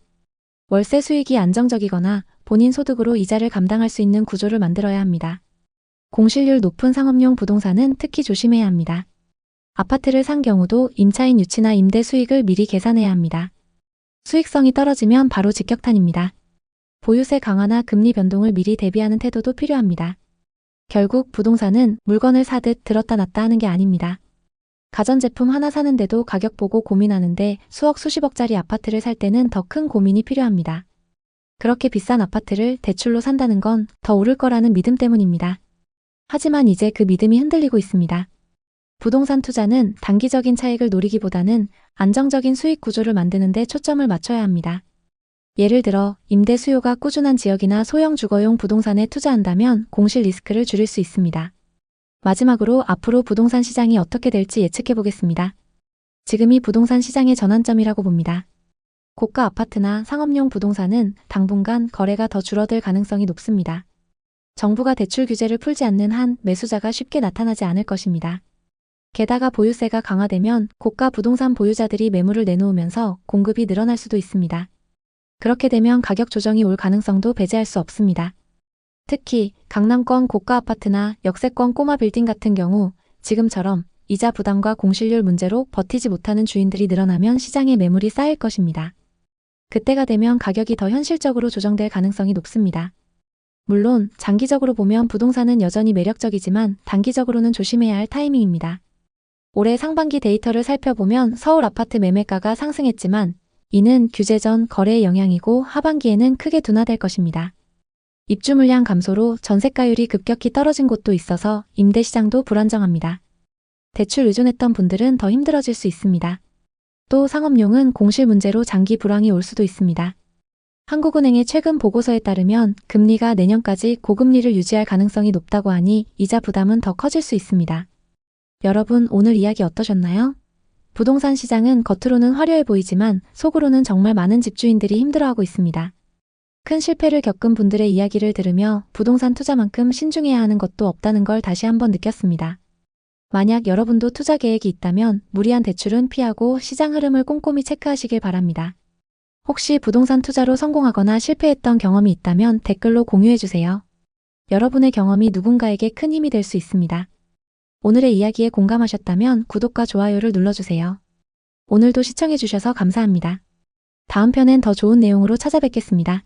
월세 수익이 안정적이거나 본인 소득으로 이자를 감당할 수 있는 구조를 만들어야 합니다. 공실률 높은 상업용 부동산은 특히 조심해야 합니다. 아파트를 산 경우도 임차인 유치나 임대 수익을 미리 계산해야 합니다. 수익성이 떨어지면 바로 직격탄입니다. 보유세 강화나 금리 변동을 미리 대비하는 태도도 필요합니다. 결국 부동산은 물건을 사듯 들었다 놨다 하는 게 아닙니다. 가전제품 하나 사는데도 가격 보고 고민하는데 수억 수십억짜리 아파트를 살 때는 더 큰 고민이 필요합니다. 그렇게 비싼 아파트를 대출로 산다는 건 더 오를 거라는 믿음 때문입니다. 하지만 이제 그 믿음이 흔들리고 있습니다. 부동산 투자는 단기적인 차익을 노리기보다는 안정적인 수익 구조를 만드는 데 초점을 맞춰야 합니다. 예를 들어 임대 수요가 꾸준한 지역이나 소형 주거용 부동산에 투자한다면 공실 리스크를 줄일 수 있습니다. 마지막으로 앞으로 부동산 시장이 어떻게 될지 예측해 보겠습니다. 지금이 부동산 시장의 전환점이라고 봅니다. 고가 아파트나 상업용 부동산은 당분간 거래가 더 줄어들 가능성이 높습니다. 정부가 대출 규제를 풀지 않는 한 매수자가 쉽게 나타나지 않을 것입니다. 게다가 보유세가 강화되면 고가 부동산 보유자들이 매물을 내놓으면서 공급이 늘어날 수도 있습니다. 그렇게 되면 가격 조정이 올 가능성도 배제할 수 없습니다. 특히 강남권 고가 아파트나 역세권 꼬마 빌딩 같은 경우 지금처럼 이자 부담과 공실률 문제로 버티지 못하는 주인들이 늘어나면 시장에 매물이 쌓일 것입니다. 그때가 되면 가격이 더 현실적으로 조정될 가능성이 높습니다. 물론 장기적으로 보면 부동산은 여전히 매력적이지만 단기적으로는 조심해야 할 타이밍입니다. 올해 상반기 데이터를 살펴보면 서울 아파트 매매가가 상승했지만 이는 규제 전 거래의 영향이고 하반기에는 크게 둔화될 것입니다. 입주 물량 감소로 전세가율이 급격히 떨어진 곳도 있어서 임대 시장도 불안정합니다. 대출 의존했던 분들은 더 힘들어질 수 있습니다. 또 상업용은 공실 문제로 장기 불황이 올 수도 있습니다. 한국은행의 최근 보고서에 따르면 금리가 내년까지 고금리를 유지할 가능성이 높다고 하니 이자 부담은 더 커질 수 있습니다. 여러분 오늘 이야기 어떠셨나요? 부동산 시장은 겉으로는 화려해 보이지만 속으로는 정말 많은 집주인들이 힘들어하고 있습니다. 큰 실패를 겪은 분들의 이야기를 들으며 부동산 투자만큼 신중해야 하는 것도 없다는 걸 다시 한번 느꼈습니다. 만약 여러분도 투자 계획이 있다면 무리한 대출은 피하고 시장 흐름을 꼼꼼히 체크하시길 바랍니다. 혹시 부동산 투자로 성공하거나 실패했던 경험이 있다면 댓글로 공유해주세요. 여러분의 경험이 누군가에게 큰 힘이 될 수 있습니다. 오늘의 이야기에 공감하셨다면 구독과 좋아요를 눌러주세요. 오늘도 시청해주셔서 감사합니다. 다음 편엔 더 좋은 내용으로 찾아뵙겠습니다.